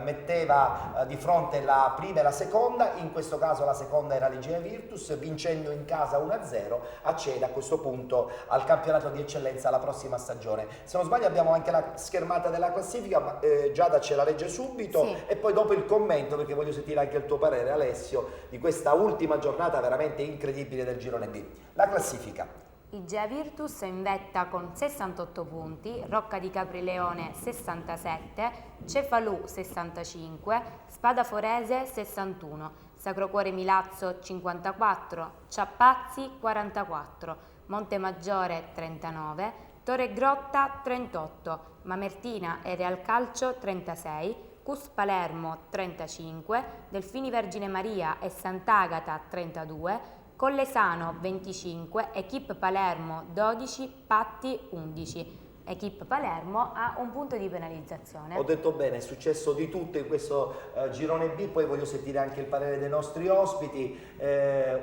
metteva di fronte la prima e la seconda, in questo caso la seconda era l'Igea Virtus, vincendo in casa 1-0 accede a questo punto al campionato di eccellenza la prossima stagione. Se non sbaglio abbiamo anche la schermata della classifica, ma Giada ce la legge subito, sì. E poi dopo il commento, perché voglio sentire anche il tuo parere, Alessio, di questa ultima giornata veramente incredibile del girone B. La classifica. Igea Virtus in vetta con 68 punti, Rocca di Caprileone 67, Cefalù 65, Spadaforese 61, Sacro Cuore Milazzo 54, Ciappazzi 44, Montemaggiore 39, Torre Grotta 38, Mamertina e Real Calcio 36, Cus Palermo 35, Delfini Vergine Maria e Sant'Agata 32, Collesano 25, Equip Palermo 12, Patti 11. Equip Palermo ha un punto di penalizzazione. Ho detto bene, è successo di tutto in questo girone B, poi voglio sentire anche il parere dei nostri ospiti.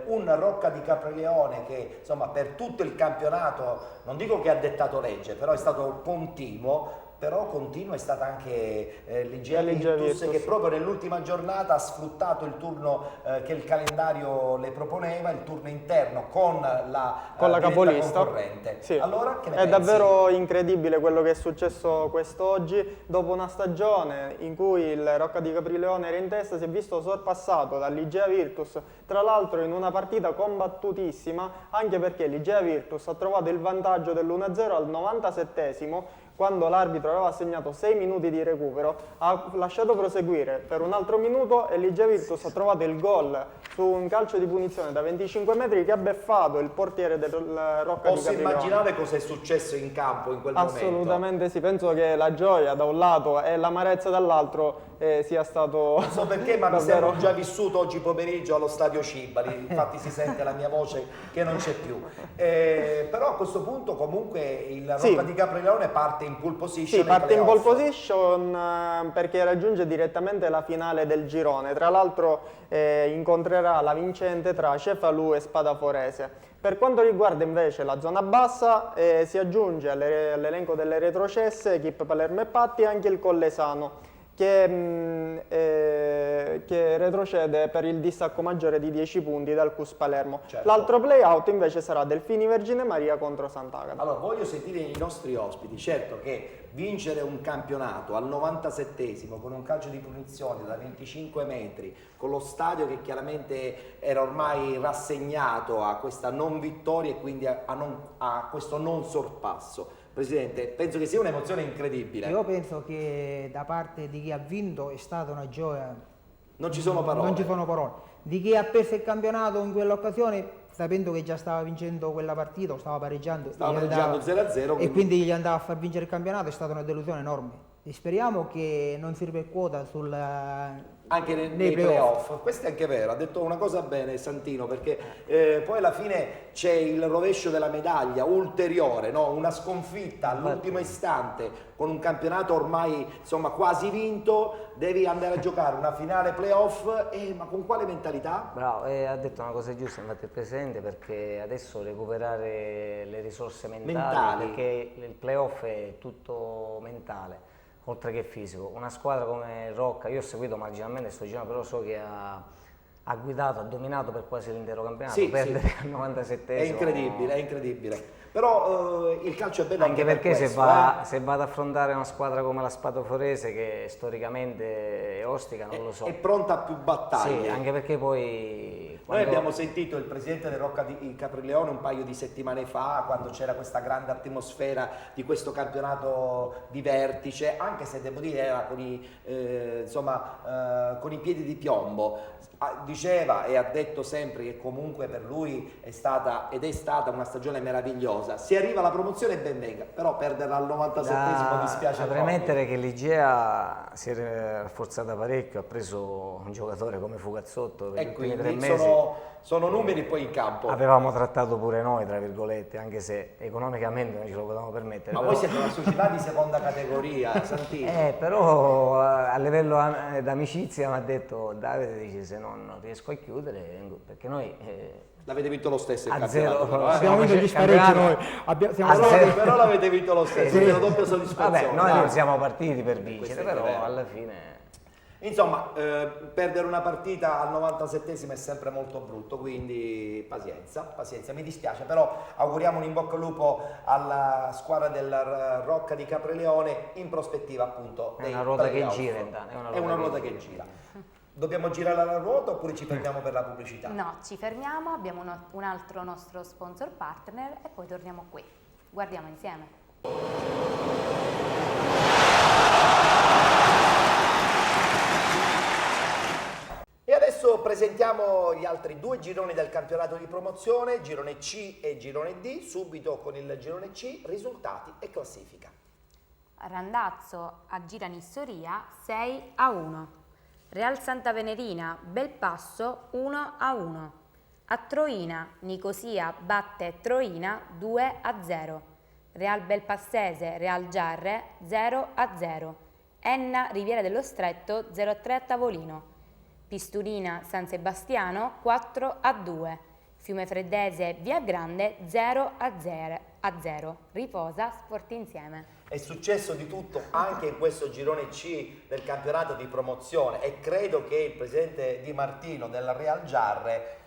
Un Rocca di Caprileone che insomma per tutto il campionato, non dico che ha dettato legge, però è stato continuo. Però continua è stata anche l'Igea Virtus che proprio nell'ultima giornata ha sfruttato il turno che il calendario le proponeva, il turno interno con la capolista concorrente. Sì. Allora, che ne è pensi? davvero incredibile quello che è successo quest'oggi. Dopo una stagione in cui il Rocca di Caprileone era in testa, si è visto sorpassato dall'Igea Virtus, tra l'altro in una partita combattutissima, anche perché l'Igea Virtus ha trovato il vantaggio dell'1-0 al 97esimo, quando l'arbitro aveva assegnato 6 minuti di recupero, ha lasciato proseguire per un altro minuto e l'Igea Virtus ha trovato il gol su un calcio di punizione da 25 metri che ha beffato il portiere del Rocca di Posso Caprileone. immaginare cosa è successo in campo in quel momento? Assolutamente sì, penso che la gioia da un lato e l'amarezza dall'altro sia stato non so perché, ma mi davvero... sembra già vissuto oggi pomeriggio allo stadio Cibali, infatti si sente la mia voce che non c'è più. Però a questo punto comunque il Rocca di Caprileone parte in pole position. Sì, parte in pole position perché raggiunge direttamente la finale del girone. Tra l'altro incontrerà la vincente tra Cefalù e Spadaforese. Per quanto riguarda invece la zona bassa si aggiunge all'elenco delle retrocesse Equip Palermo e Patti anche il Collesano che retrocede per il distacco maggiore di 10 punti dal Cus Palermo. Certo. L'altro play-out invece sarà Delfini Vergine Maria contro Sant'Agata. Allora, voglio sentire i nostri ospiti. Certo che vincere un campionato al 97esimo con un calcio di punizione da 25 metri, con lo stadio che chiaramente era ormai rassegnato a questa non vittoria e quindi a questo non sorpasso. Presidente, penso che sia un'emozione incredibile. Io penso che da parte di chi ha vinto è stata una gioia. Non ci sono parole. Non ci sono parole. Di chi ha perso il campionato in quell'occasione, sapendo che già stava vincendo quella partita, o stava pareggiando. Stava pareggiando 0-0. E quindi gli andava a far vincere il campionato, è stata una delusione enorme. E speriamo che non si ripercuota anche nei playoff. Questo è anche vero, ha detto una cosa bene Santino, perché poi alla fine c'è il rovescio della medaglia ulteriore, no? Una sconfitta all'ultimo istante con un campionato ormai insomma quasi vinto, devi andare a giocare una finale playoff, ma con quale mentalità? Bravo, ha detto una cosa giusta infatti il Presidente, perché adesso recuperare le risorse mentali. Perché il playoff è tutto mentale, oltre che fisico. Una squadra come Rocca, io ho seguito marginalmente sto girone, però so che ha guidato, ha dominato per quasi l'intero campionato, perdere al 97esimo. È incredibile, è incredibile. Però il calcio è bello anche perché per questo, se va ad affrontare una squadra come la Spadaforese, che storicamente è ostica, non lo so. È pronta a più battaglie. Sì, anche perché poi... Noi abbiamo sentito il presidente del Rocca di Caprileone un paio di settimane fa, quando c'era questa grande atmosfera di questo campionato di vertice, anche se devo dire era con i piedi di piombo. Diceva e ha detto sempre che comunque per lui è stata una stagione meravigliosa. Si arriva alla promozione e ben venga, però perderla al 97esimo dispiace. Da premettere che l'Igea si è rafforzata parecchio, ha preso un giocatore come Fugazzotto per i primi 3 mesi. sono numeri poi in campo. Avevamo trattato pure noi, tra virgolette, anche se economicamente non ce lo potevamo permettere. Ma però... voi siete una società di seconda categoria, Santino. Però a livello d'amicizia mi ha detto Davide, dice, se non riesco a chiudere, perché noi... L'avete vinto lo stesso il a campionato, zero, però, Abbiamo vinto gli spareggi noi. però l'avete vinto lo stesso, quindi una doppia soddisfazione. Vabbè, noi dai. non siamo partiti per vincere, Questo è però vero. alla fine... Insomma, perdere una partita al 97esimo è sempre molto brutto, quindi pazienza, mi dispiace, però auguriamo un in bocca al lupo alla squadra del Rocca di Capreleone in prospettiva appunto È dei una ruota che playoff. gira, intanto, È una ruota che gira. Dobbiamo girare la ruota oppure ci fermiamo per la pubblicità? No, ci fermiamo, abbiamo un altro nostro sponsor partner e poi torniamo qui. Guardiamo insieme. E adesso presentiamo gli altri due gironi del campionato di promozione, girone C e girone D, subito con il girone C, risultati e classifica. Randazzo aggira Nissoria 6-1. Real Santa Venerina Belpasso 1-1. A Troina Nicosia batte Troina 2-0. Real Belpassese Real Giarre 0-0. Enna Riviera dello Stretto 0-3 a tavolino. Pisturina San Sebastiano 4-2. Fiume Freddese Via Grande 0-0. Riposa Sport Insieme. È successo di tutto anche in questo girone C del campionato di promozione e credo che il presidente Di Martino del Real Giarre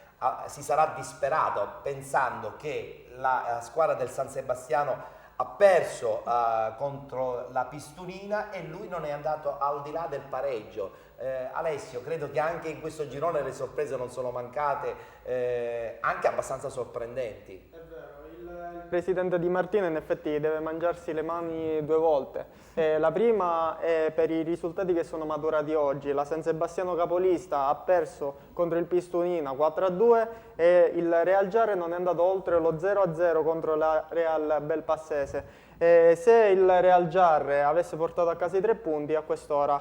si sarà disperato pensando che la squadra del San Sebastiano ha perso contro la Pistunina e lui non è andato al di là del pareggio. Alessio, credo che anche in questo girone le sorprese non sono mancate, anche abbastanza sorprendenti. È vero, il presidente Di Martino in effetti deve mangiarsi le mani due volte. La prima è per i risultati che sono maturati oggi. La San Sebastiano capolista ha perso contro il Pistunina 4-2 e il Real Giarre non è andato oltre lo 0-0 contro la Real Belpassese. Se il Real Giarre avesse portato a casa i 3 punti, a quest'ora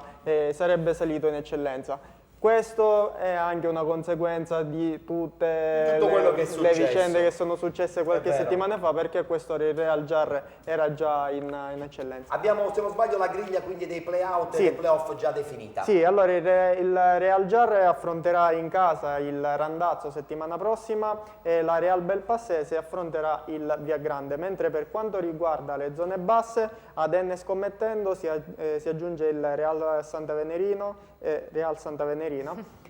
sarebbe salito in eccellenza. Questo è anche una conseguenza di tutte quello che è le successo. vicende che sono successe qualche vero. settimana fa, perché questo il Real Giarre era già in eccellenza. Abbiamo, se non sbaglio, la griglia quindi dei play-out Sì. e dei play-off già definita. Sì, allora il Real Giarre affronterà in casa il Randazzo settimana prossima e la Real Belpassese affronterà il Via Grande, mentre per quanto riguarda le zone basse, ad N Scommettendo si aggiunge il Real Santa Venerina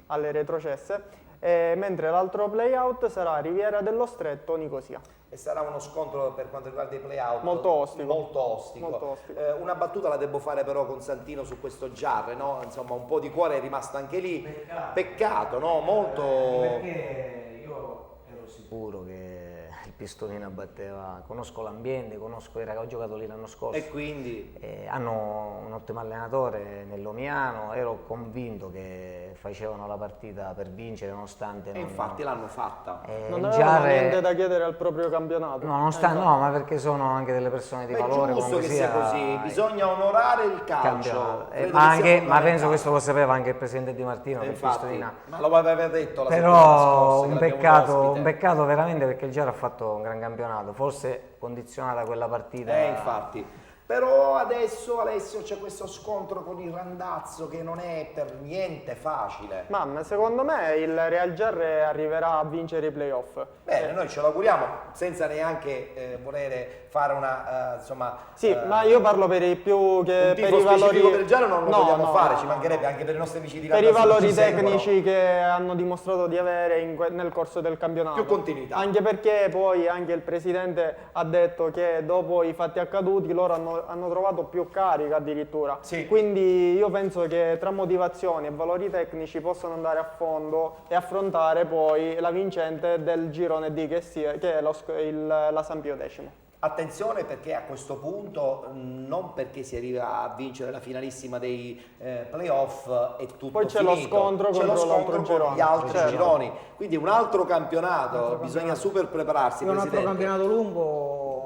alle retrocesse, mentre l'altro play-out sarà Riviera dello Stretto Nicosia. E sarà uno scontro per quanto riguarda i play-out Molto ostico. Molto ostico. Una battuta la devo fare però con Santino su questo Giarre, no? Insomma, un po' di cuore è rimasto anche lì. Peccato, no? Molto... Perché io ero sicuro che il Pistonina batteva, conosco l'ambiente, conosco i ragazzi, ho giocato lì l'anno scorso. E quindi? Hanno un ottimo allenatore nell'Omiano, ero convinto che facevano la partita per vincere nonostante... E infatti l'hanno fatta. Non avevano niente da chiedere al proprio campionato. No, no, ma perché sono anche delle persone di valore. È giusto che sia così, bisogna onorare il calcio. Ma penso questo lo sapeva anche il presidente Di Martino, che Infatti, ma lo aveva detto la settimana però scorsa, un che l'abbiamo peccato, ospite. veramente, perché il Giarre ha fatto un gran campionato, forse condizionata quella partita. Infatti. Però adesso, Alessio, c'è questo scontro con il Randazzo che non è per niente facile. Ma secondo me il Real Giarre arriverà a vincere i playoff. Bene, noi ce lo auguriamo senza neanche volere fare una, insomma... Sì, ma io parlo per i più che un per i valori... per il Giarre non lo vogliamo fare, no, ci mancherebbe anche per i nostri amici di per i Randazzo valori che ci seguono. tecnici che hanno dimostrato di avere nel corso del campionato. Più continuità. Anche perché poi anche il presidente ha detto che dopo i fatti accaduti loro hanno trovato più carica addirittura. Sì. Quindi io penso che tra motivazioni e valori tecnici possono andare a fondo e affrontare poi la vincente del girone D, che è la San Pio X. Attenzione, perché a questo punto, non perché si arriva a vincere la finalissima dei playoff, è tutto Poi c'è finito. lo scontro contro l'altro girone. Gli altri Certo. gironi, quindi un altro campionato, bisogna super prepararsi. È un altro Presidente. campionato lungo.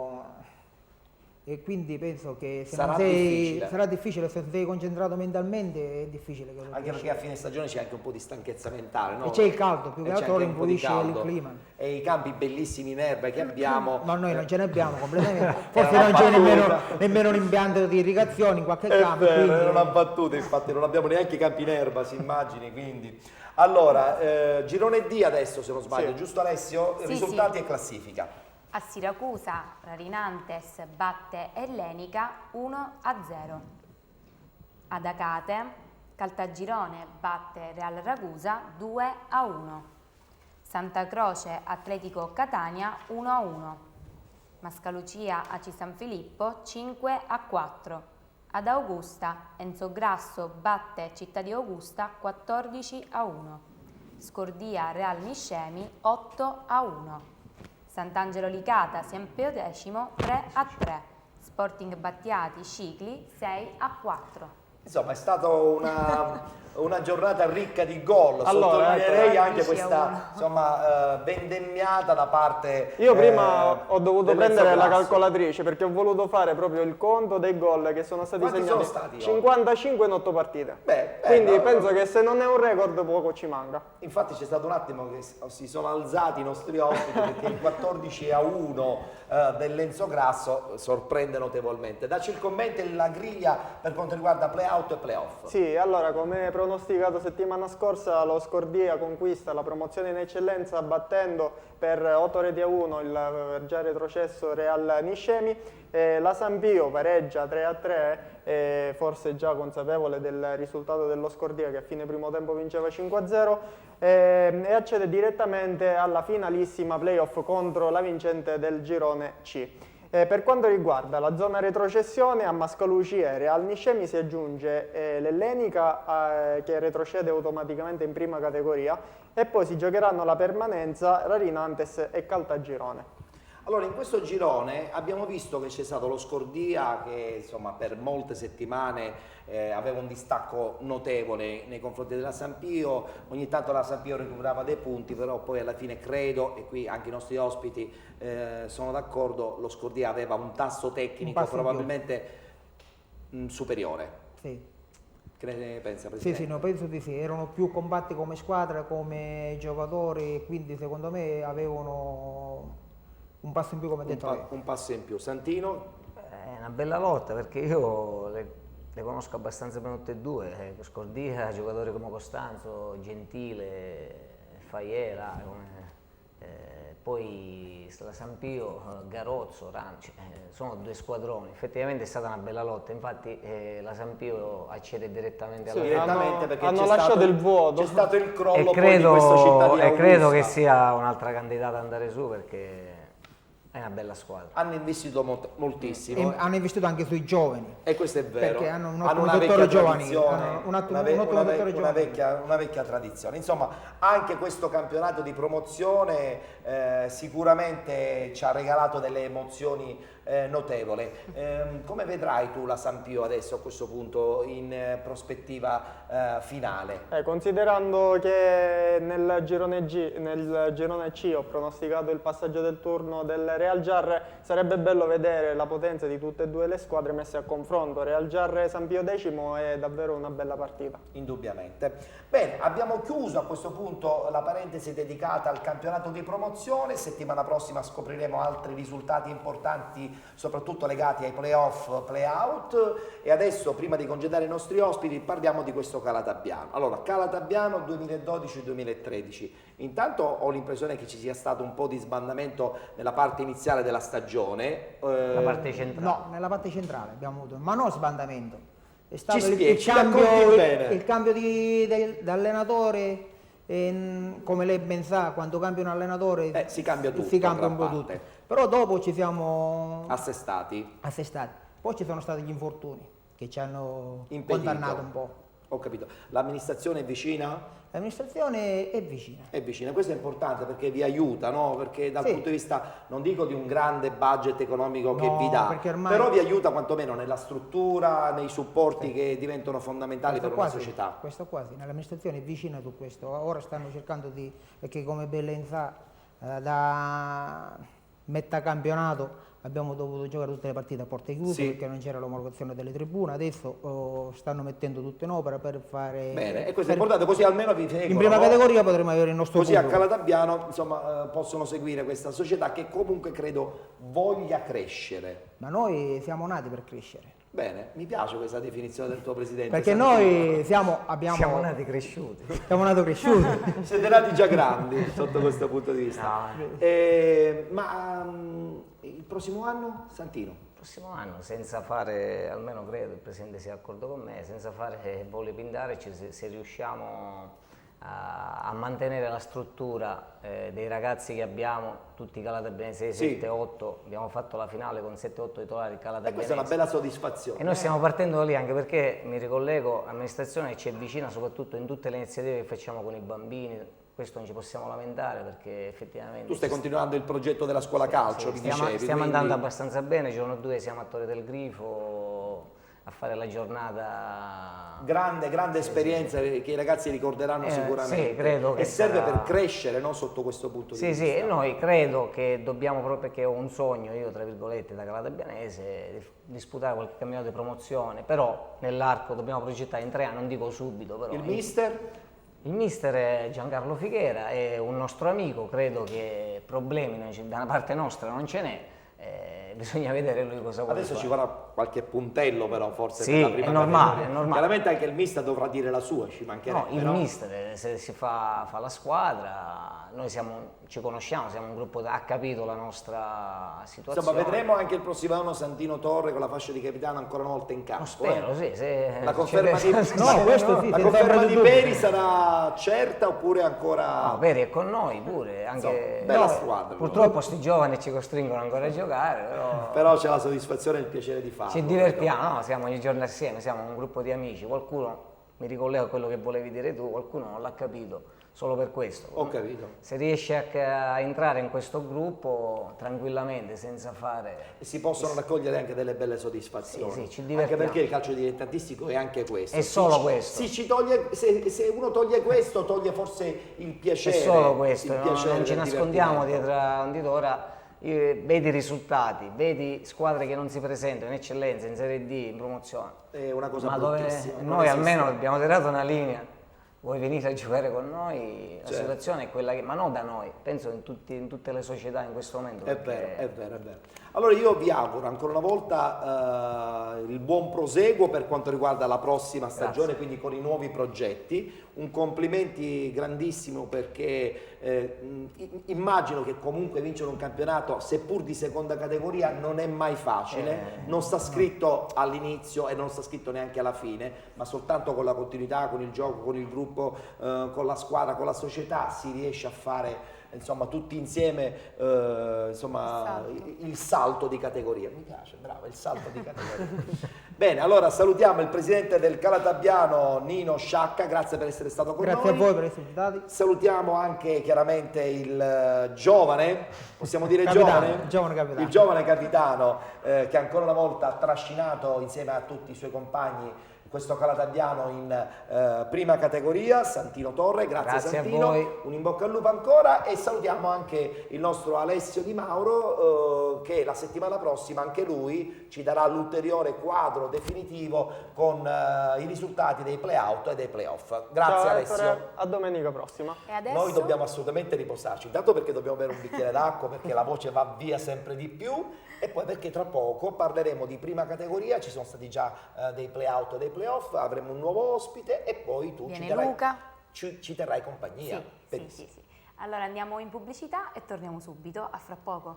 e quindi penso che se Sarà non sei, difficile. sarà difficile, se non sei concentrato mentalmente è difficile che lo Anche riesci. perché a fine stagione c'è anche un po' di stanchezza mentale, no? E c'è il caldo, più che E c'è altro anche un po' di influisce il caldo. clima. E i campi bellissimi in erba che abbiamo. No, noi non ce ne abbiamo completamente, forse Era non una c'è battuta. nemmeno un impianto di irrigazione in qualche È campo. vero, quindi- era una battuta, infatti non abbiamo neanche i campi in erba, si immagini, quindi. Allora, girone D adesso se non sbaglio, Sì. giusto Alessio? Sì, Risultati sì. e classifica. A Siracusa, Rarinantes batte Ellenica 1-0. Ad Acate, Caltagirone batte Real Ragusa 2-1. Santa Croce, Atletico Catania 1-1. Mascalucia, Aci San Filippo 5-4. Ad Augusta, Enzo Grasso batte Città di Augusta 14-1. Scordia, Real Miscemi 8-1. Sant'Angelo Licata, Sempio X 3-3. Sporting Battiati, Scicli 6-4. Insomma, è stata una giornata ricca di gol. Allora, Sottolineerei ecco, anche 10-1. questa insomma, vendemmiata da parte. Io prima ho dovuto dell'Enzo prendere la Grasso. calcolatrice perché ho voluto fare proprio il conto dei gol che sono stati Quanti segnati. sono stati? 55 in 8 partite. Beh, Quindi no, penso che se non è un record poco ci manca. Infatti c'è stato un attimo che si sono alzati i nostri ospiti perché il 14-1 dell'Enzo Grasso sorprende notevolmente. Dacci il commento e la griglia per quanto riguarda play-out e play-off. Sì, allora come pronosticato settimana scorsa lo Scordia conquista la promozione in eccellenza battendo per 8-1 il già retrocesso Real Niscemi. La San Pio pareggia 3-3, forse già consapevole del risultato dello Scordia che a fine primo tempo vinceva 5-0 e accede direttamente alla finalissima playoff contro la vincente del girone C. Per quanto riguarda la zona retrocessione, a Mascalucia e Real Niscemi si aggiunge l'Ellenica che retrocede automaticamente in prima categoria e poi si giocheranno la permanenza Rarinantes e Caltagirone. Allora, in questo girone abbiamo visto che c'è stato lo Scordia che insomma per molte settimane aveva un distacco notevole nei confronti della San Pio, ogni tanto la San Pio recuperava dei punti, però poi alla fine credo, e qui anche i nostri ospiti sono d'accordo, lo Scordia aveva un tasso tecnico passo in più. probabilmente superiore. Sì. Che ne pensa, Sì, Presidente? sì, no, penso di sì, erano più compatti come squadra, come giocatori, quindi secondo me avevano un passo in più come detto lei. Un passo in più. Santino? È una bella lotta perché io le conosco abbastanza bene tutte e due. Scordia, giocatori come Costanzo, Gentile, Faiera, poi la San Pio, Garozzo, Ranci, sono due squadroni. Effettivamente è stata una bella lotta, infatti la San Pio accede direttamente alla Sì, direttamente perché hanno c'è lasciato stato il vuoto. C'è stato il crollo e poi di questo Città di credo che Augusta. sia un'altra candidata ad andare su perché è una bella squadra. Hanno investito moltissimo. E hanno investito anche sui giovani. E questo è vero. Perché hanno un ottimo una settore vecchia giovanile, tradizione, hanno un ottimo una settore giovanile. vecchia tradizione. Insomma, anche questo campionato di promozione sicuramente ci ha regalato delle emozioni notevoli. Come vedrai tu la San Pio adesso a questo punto in prospettiva finale? Considerando che nel girone C ho pronosticato il passaggio del turno del Real Jar, sarebbe bello vedere la potenza di tutte e due le squadre messe a confronto. Real Jar e San Pio X è davvero una bella partita. Indubbiamente. Bene, abbiamo chiuso a questo punto la parentesi dedicata al campionato di promozione. Settimana prossima scopriremo altri risultati importanti, soprattutto legati ai playoff, playout. E adesso, prima di congedare i nostri ospiti, parliamo di questo Calatabbiano. Allora, Calatabbiano 2012-2013. Intanto ho l'impressione che ci sia stato un po' di sbandamento nella parte iniziale della stagione. La parte centrale. No, nella parte centrale abbiamo avuto, ma non sbandamento. È stato ci racconti bene. il cambio di allenatore, come lei ben sa, quando cambia un allenatore Si cambia tutto. si cambia in un po' gran tutto. parte. Però dopo ci siamo Assestati. assestati. Poi ci sono stati gli infortuni che ci hanno Impedito. condannato un po'. Ho capito. L'amministrazione è vicina? L'amministrazione è vicina. È vicina, questo è importante perché vi aiuta, no? Perché dal Sì. punto di vista, non dico di un grande budget economico che No, vi dà, perché ormai- però vi aiuta quantomeno nella struttura, nei supporti che diventano fondamentali per una società. Questo quasi, nell'amministrazione è vicina su questo. Ora stanno cercando di, perché come Belen sa, metà campionato abbiamo dovuto giocare tutte le partite a porte chiuse Sì. perché non c'era l'omologazione delle tribune, adesso stanno mettendo tutto in opera per fare... Bene, e questo è importante, così almeno vi seguono. In prima categoria potremo avere il nostro Così a pubblico. Calatabbiano, insomma, possono seguire questa società che comunque credo voglia crescere. Ma noi siamo nati per crescere. Bene, mi piace questa definizione del tuo presidente. Perché Santino. noi Siamo abbiamo... nati cresciuti. Siamo nati cresciuti. Siete nati già grandi sotto questo punto di vista. No. Ma il prossimo anno, Santino? Il prossimo anno, senza fare, almeno credo il Presidente sia d'accordo con me, senza fare voli pindare, se riusciamo a mantenere la struttura dei ragazzi che abbiamo, tutti calatabianesi 6, Sì. 7, 8, abbiamo fatto la finale con 7-8 titolari E calatabianesi. questa è una bella soddisfazione. E noi stiamo partendo da lì anche perché mi ricollego all'amministrazione che ci è vicina soprattutto in tutte le iniziative che facciamo con i bambini, questo non ci possiamo lamentare perché effettivamente... Tu stai continuando il progetto della scuola calcio, mi stiamo dicevi. stiamo quindi- andando abbastanza bene, il giorno 2 siamo a Torre del Grifo a fare la giornata... Grande esperienza che i ragazzi ricorderanno sicuramente. sì, credo e che serve sarà- per crescere, no, sotto questo punto di Sì, vista. sì, e noi credo che dobbiamo proprio, perché ho un sogno, io tra virgolette da calatabianese, di disputare qualche campionato di promozione, però nell'arco dobbiamo progettare in 3 anni, non dico subito, però... Il mister? Il mister è Giancarlo Fighera, è un nostro amico, credo che problemi da una parte nostra non ce n'è, bisogna vedere lui cosa vuole Adesso fare. ci vorrà qualche puntello però forse Sì, per la prima è normale, categoria. è normale. Chiaramente anche il mister dovrà dire la sua, ci No, mancherebbe. il no? mister, se si fa la squadra, noi ci conosciamo, siamo un gruppo che ha capito la nostra situazione. Insomma, vedremo anche il prossimo anno Santino Torre con la fascia di capitano ancora una volta in campo. Lo spero, sì. La conferma di, No, questo sì, la senza conferma ombra di di dubbio. Peri sarà certa oppure ancora... No, Peri è con noi pure, anche... Insomma, bella No, squadra. purtroppo sti giovani ci costringono ancora a giocare, però... Però c'è la soddisfazione e il piacere di farlo. Ci divertiamo, no? Siamo ogni giorno assieme, siamo un gruppo di amici, qualcuno, mi ricollego a quello che volevi dire tu, qualcuno non l'ha capito, solo per questo. Ho capito. Se riesce a entrare in questo gruppo tranquillamente, senza fare... E si possono raccogliere anche delle belle soddisfazioni. Sì, ci anche divertiamo. perché il calcio dilettantistico è anche questo. È solo questo. Si ci toglie, se uno toglie questo, toglie forse il È piacere. solo questo, il no? piacere Non ci del nascondiamo divertimento. dietro a un dito. Ora vedi i risultati, vedi squadre che non si presentano in eccellenza, in Serie D, in promozione. È una cosa Ma dove bruttissima. non noi esiste. almeno abbiamo tirato una linea. Vuoi venire a giocare con noi? La Certo. situazione è quella che, ma non da noi, penso in tutte le società in questo momento. È perché- vero, è vero, è vero. Allora io vi auguro ancora una volta il buon proseguo per quanto riguarda la prossima stagione, Grazie. quindi con i nuovi progetti. Un complimenti grandissimo perché immagino che comunque vincere un campionato, seppur di seconda categoria, non è mai facile. Non sta scritto all'inizio e non sta scritto neanche alla fine, ma soltanto con la continuità, con il gioco, con il gruppo, con la squadra, con la società si riesce a fare insomma tutti insieme il salto di categoria. Mi piace, bravo, il salto di categoria. Bene, allora salutiamo il presidente del Calatabbiano Nino Sciacca, grazie per essere stato con Grazie noi. a voi per essere invitati. Salutiamo anche chiaramente il giovane, possiamo dire Capitano, giovane capitano. il giovane capitano che ancora una volta ha trascinato insieme a tutti i suoi compagni questo Calatabbiano in prima categoria, Santino Torre, grazie Grazie a Santino, voi. un in bocca al lupo ancora e salutiamo anche il nostro Alessio Di Mauro che la settimana prossima anche lui ci darà l'ulteriore quadro definitivo con i risultati dei play-out e dei play-off. Grazie Ciao, Alessio. Ettore, a domenica prossima. E adesso? Noi dobbiamo assolutamente riposarci, intanto perché dobbiamo bere un bicchiere d'acqua, perché la voce va via sempre di più e poi perché tra poco parleremo di prima categoria, ci sono stati già dei play-out e dei play-off, avremo un nuovo ospite e poi tu Viene ci terrai, Luca. ci terrai compagnia. Sì, Benissimo. sì. Allora andiamo in pubblicità e torniamo subito, a fra poco.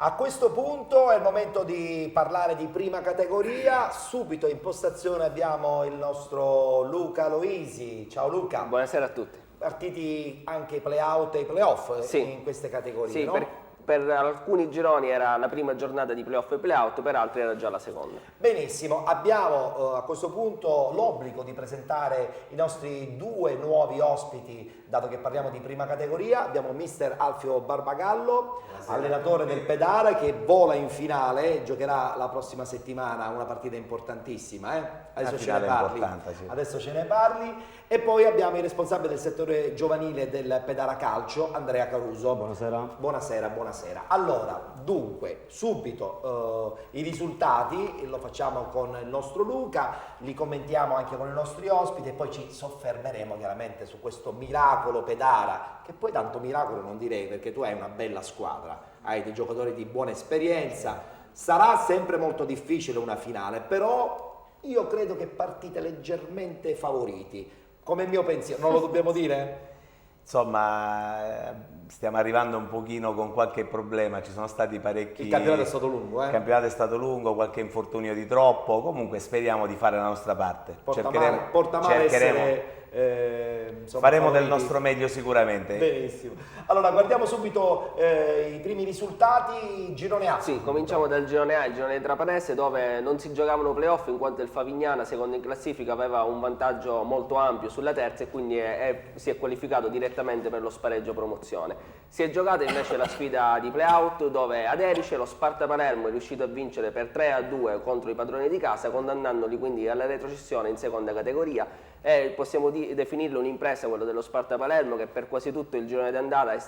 A questo punto è il momento di parlare di prima categoria, subito in postazione abbiamo il nostro Luca Loisi. Ciao Luca. Buonasera a tutti. Partiti anche i play-out e i play-off Sì. in queste categorie, Sì, no? per alcuni gironi era la prima giornata di playoff e playout, per altri era già la seconda. Benissimo, abbiamo a questo punto l'obbligo di presentare i nostri due nuovi ospiti, dato che parliamo di prima categoria. Abbiamo mister Alfio Barbagallo, allenatore del Pedara, che vola in finale, giocherà la prossima settimana una partita importantissima. Adesso ce ne parli. Sì. Adesso ce ne parli. E poi abbiamo il responsabile del settore giovanile del Pedara Calcio, Andrea Caruso. Buonasera. Buonasera, buonasera. Allora, dunque, subito i risultati lo facciamo con il nostro Luca, li commentiamo anche con i nostri ospiti e poi ci soffermeremo chiaramente su questo miracolo Pedara, che poi tanto miracolo non direi, perché tu hai una bella squadra, hai dei giocatori di buona esperienza, sarà sempre molto difficile una finale, però io credo che partite leggermente favoriti, come il mio pensiero, non lo dobbiamo dire? Insomma, stiamo arrivando un pochino con qualche problema, ci sono stati parecchi... Il campionato è stato lungo, Il campionato è stato lungo, qualche infortunio di troppo, comunque speriamo di fare la nostra parte. Porta male essere... faremo del nostro meglio sicuramente. Benissimo. Allora guardiamo subito i primi risultati. Girone A. Sì, cominciamo dal girone A, il girone di Trapanese, dove non si giocavano playoff in quanto il Favignana, secondo in classifica, aveva un vantaggio molto ampio sulla terza e quindi si è qualificato direttamente per lo spareggio promozione. Si è giocata invece la sfida di playout, dove ad Erice lo Sparta Palermo è riuscito a vincere per 3-2 contro i padroni di casa, condannandoli quindi alla retrocessione in seconda categoria. E possiamo definirlo un'impresa quello dello Sparta Palermo, che per quasi tutto il girone d'andata è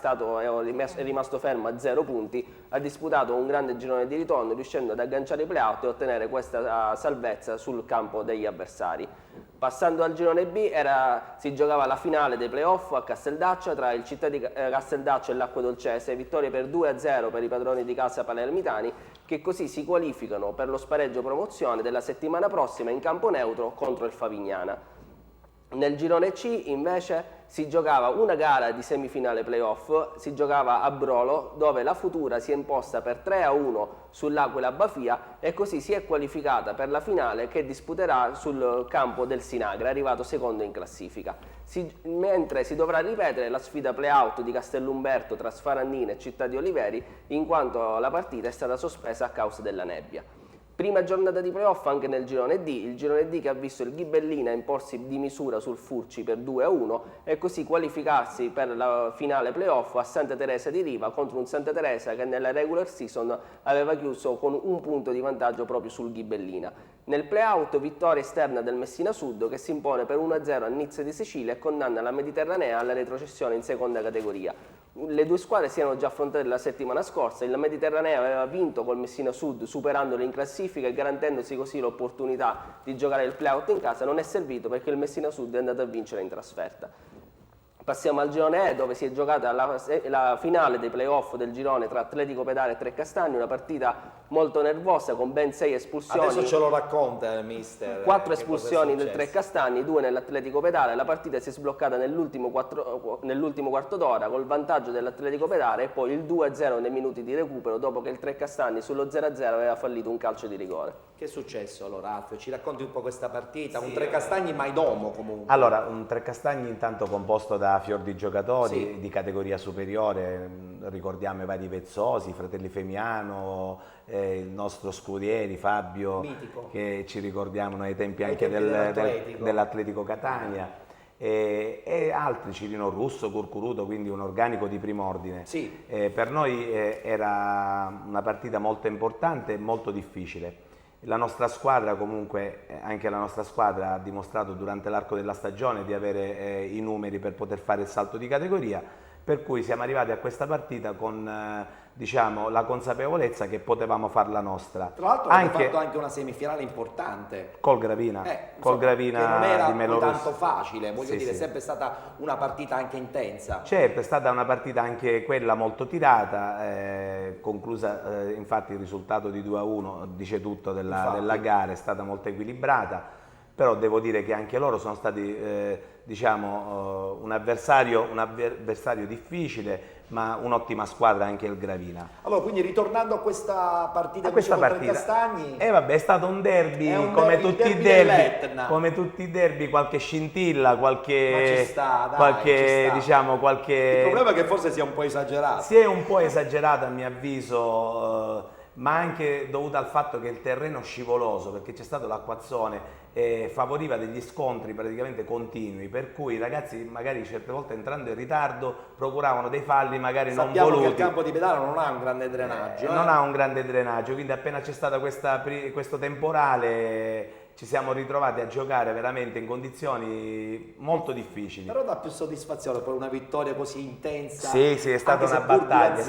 rimasto fermo a 0 punti, ha disputato un grande girone di ritorno riuscendo ad agganciare i playout e ottenere questa salvezza sul campo degli avversari. Passando al girone B, si giocava la finale dei playoff a Casteldaccia tra il Città di Casteldaccia e l'Acquedolcese, vittorie per 2-0 per i padroni di casa palermitani, che così si qualificano per lo spareggio promozione della settimana prossima in campo neutro contro il Favignana. Nel girone C invece si giocava una gara di semifinale playoff, si giocava a Brolo, dove la Futura si è imposta per 3-1 sull'Aquila Bafia e così si è qualificata per la finale che disputerà sul campo del Sinagra, arrivato secondo in classifica. Mentre si dovrà ripetere la sfida playout di Castellumberto tra Sfarandina e Città di Oliveri, in quanto la partita è stata sospesa a causa della nebbia. Prima giornata di playoff anche nel girone D, il girone D che ha visto il Ghibellina imporsi di misura sul Furci per 2-1 e così qualificarsi per la finale playoff a Santa Teresa di Riva contro un Santa Teresa che nella regular season aveva chiuso con un punto di vantaggio proprio sul Ghibellina. Nel playout vittoria esterna del Messina Sud che si impone per 1-0 a Nizza di Sicilia e condanna la Mediterranea alla retrocessione in seconda categoria. Le due squadre si erano già affrontate la settimana scorsa, il Mediterranea aveva vinto col Messina Sud superandolo in classifica e garantendosi così l'opportunità di giocare il playout in casa. Non è servito perché il Messina Sud è andato a vincere in trasferta. Passiamo al girone E, dove si è giocata la finale dei playoff del girone tra Atletico Pedara e Trecastagni, una partita molto nervosa con ben 6 espulsioni. Adesso ce lo racconta il mister. 4 espulsioni del Trecastagni, 2 nell'Atletico Pedara. La partita si è sbloccata nell'ultimo quarto d'ora col vantaggio dell'Atletico Pedara e poi il 2-0 nei minuti di recupero dopo che il Trecastagni sullo 0-0 aveva fallito un calcio di rigore. Che è successo allora, Alfio? Ci racconti un po' questa partita? Sì, un Trecastagni Maidomo comunque. Allora, un Trecastagni intanto composto da fior di giocatori di categoria superiore, ricordiamo i vari Vezzosi, Fratelli Femiano, il nostro Scudieri Fabio, mitico, che ci ricordiamo ai tempi anche dell'Atletico Catania, e altri, Cirino Russo, Curcuruto, quindi un organico di prim'ordine. Sì. Per noi era una partita molto importante e molto difficile. La nostra squadra comunque, anche la nostra squadra ha dimostrato durante l'arco della stagione di avere i numeri per poter fare il salto di categoria, per cui siamo arrivati a questa partita con diciamo, la consapevolezza che potevamo farla nostra. Tra l'altro abbiamo fatto anche una semifinale importante. Col Gravina. Col Gravina che non era di Melo tanto Rosso. facile, voglio dire, è sempre stata una partita anche intensa. Certo, è stata una partita anche quella molto tirata, conclusa, infatti il risultato di 2-1 dice tutto della gara, è stata molto equilibrata, però devo dire che anche loro sono stati diciamo, un avversario difficile, ma un'ottima squadra anche il Gravina. Allora, quindi ritornando a questa partita Questa contro partita, il Castagni, vabbè, è stato un derby, è un come derby, tutti i il derby derby, dell'Etna. come tutti i derby, qualche scintilla, Ma ci sta, dai, ci sta. diciamo, qualche... Il problema è che forse sia un po' esagerato. Si è un po' esagerato a mio avviso, ma anche dovuto al fatto che il terreno scivoloso, perché c'è stato l'acquazzone, favoriva degli scontri praticamente continui, per cui i ragazzi magari certe volte entrando in ritardo procuravano dei falli magari non Sappiamo voluti. che il campo di Pedano non ha un grande drenaggio. Non ha un grande drenaggio, quindi appena c'è stato questo temporale ci siamo ritrovati a giocare veramente in condizioni molto difficili. Però dà più soddisfazione per una vittoria così intensa. Sì, è stata anche una se pur battaglia, 2-0. è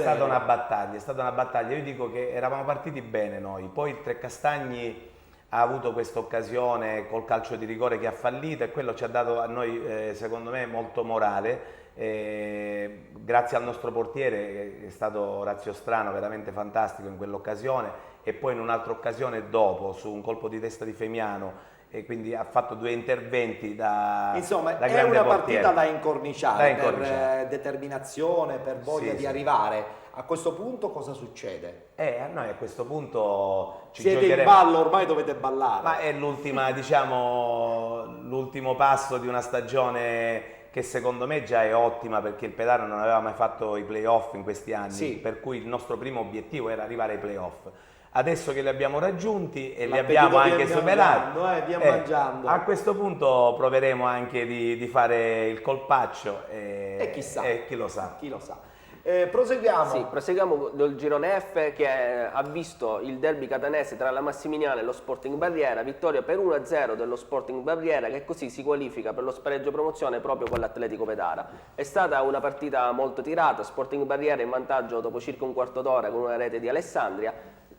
stata una battaglia. Io dico che eravamo partiti bene noi, poi il Trecastagni ha avuto questa occasione col calcio di rigore che ha fallito e quello ci ha dato a noi, secondo me, molto morale. Grazie al nostro portiere che è stato Orazio Strano, veramente fantastico in quell'occasione, e poi in un'altra occasione dopo su un colpo di testa di Femiano, e quindi ha fatto 2 interventi da Insomma, da è grande una portiere. partita da incorniciare, Da per determinazione, per voglia Sì, di sì. arrivare. A questo punto cosa succede? A noi a questo punto ci Siete giocheremo. in ballo, ormai dovete ballare. Ma è l'ultima, diciamo, l'ultimo passo di una stagione che secondo me già è ottima, perché il Pedano non aveva mai fatto i playoff in questi anni, Sì. per cui il nostro primo obiettivo era arrivare ai playoff. Adesso che li abbiamo raggiunti e li L'appetito abbiamo anche viene superati, mangiando, via mangiando. a questo punto proveremo anche di fare il colpaccio E chissà. e chi lo sa. Chi lo sa. Proseguiamo. Sì, proseguiamo del girone F, che ha visto il derby catanese tra la Massimiliana e lo Sporting Barriera, vittoria per 1-0 dello Sporting Barriera, che così si qualifica per lo spareggio promozione proprio con l'Atletico Pedara. È stata una partita molto tirata, Sporting Barriera in vantaggio dopo circa un quarto d'ora con una rete di Alessandria.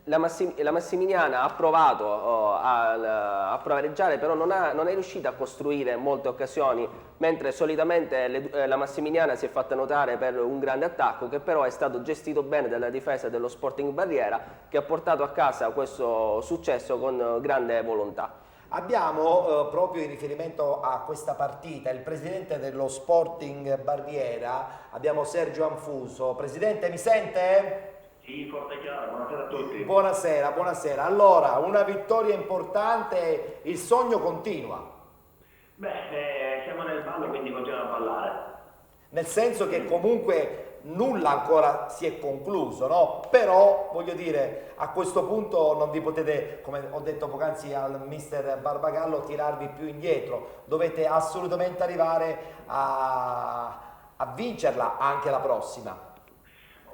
La Massimiliana ha provato a pravareggiare, però non è riuscita a costruire molte occasioni, mentre solitamente la Massimiliana si è fatta notare per un grande attacco, che però è stato gestito bene dalla difesa dello Sporting Barriera, che ha portato a casa questo successo con grande volontà. Abbiamo proprio in riferimento a questa partita il presidente dello Sporting Barriera, abbiamo Sergio Anfuso. Presidente, mi sente? Sì, forte e chiaro, buonasera a tutti. Buonasera, buonasera. Allora, una vittoria importante, il sogno continua. Beh, siamo nel ballo, quindi continuiamo a ballare. Nel senso che comunque nulla ancora si è concluso, no? Però, voglio dire, a questo punto non vi potete, come ho detto poc'anzi al mister Barbagallo, tirarvi più indietro. Dovete assolutamente arrivare a vincerla anche la prossima.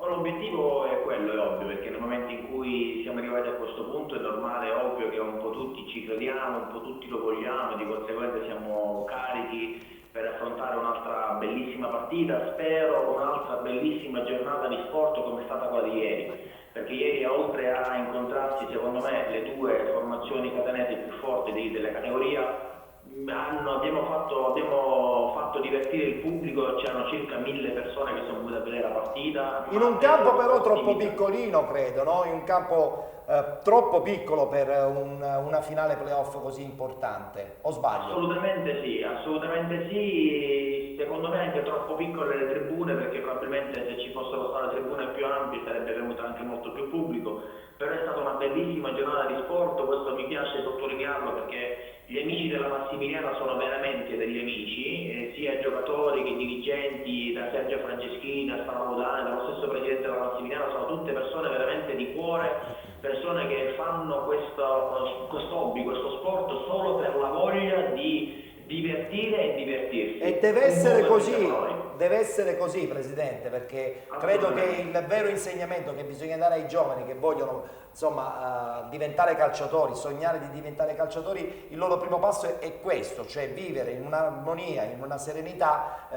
L'obiettivo è quello, è ovvio, perché nel momento in cui siamo arrivati a questo punto è normale, è ovvio che un po' tutti ci crediamo, un po' tutti lo vogliamo, di conseguenza siamo carichi per affrontare un'altra bellissima partita, spero un'altra bellissima giornata di sport come è stata quella di ieri, perché ieri oltre a incontrarsi secondo me le 2 formazioni catanesi più forti della categoria, abbiamo fatto divertire il pubblico, c'erano circa 1000 persone che sono venute a vedere la partita. In un campo però troppo piccolino, credo, no? In un campo troppo piccolo per una finale playoff così importante, o sbaglio? Assolutamente sì, secondo me anche troppo piccole le tribune, perché probabilmente se ci fossero state tribune più ampie sarebbe venuto anche molto più pubblico, però è stata una bellissima giornata di sport, questo mi piace sottolinearlo perché gli amici della Massimiliana sono veramente degli amici, sia giocatori che dirigenti, da Sergio Franceschini, da Stefano Modane, dallo stesso presidente della Massimiliana, sono tutte persone veramente di cuore, persone che fanno questo hobby, questo sport solo per la voglia di divertire e divertirsi. E deve essere così, Presidente, perché credo che il vero insegnamento che bisogna dare ai giovani che vogliono diventare calciatori, sognare di diventare calciatori, il loro primo passo è questo, cioè vivere in un'armonia, in una serenità,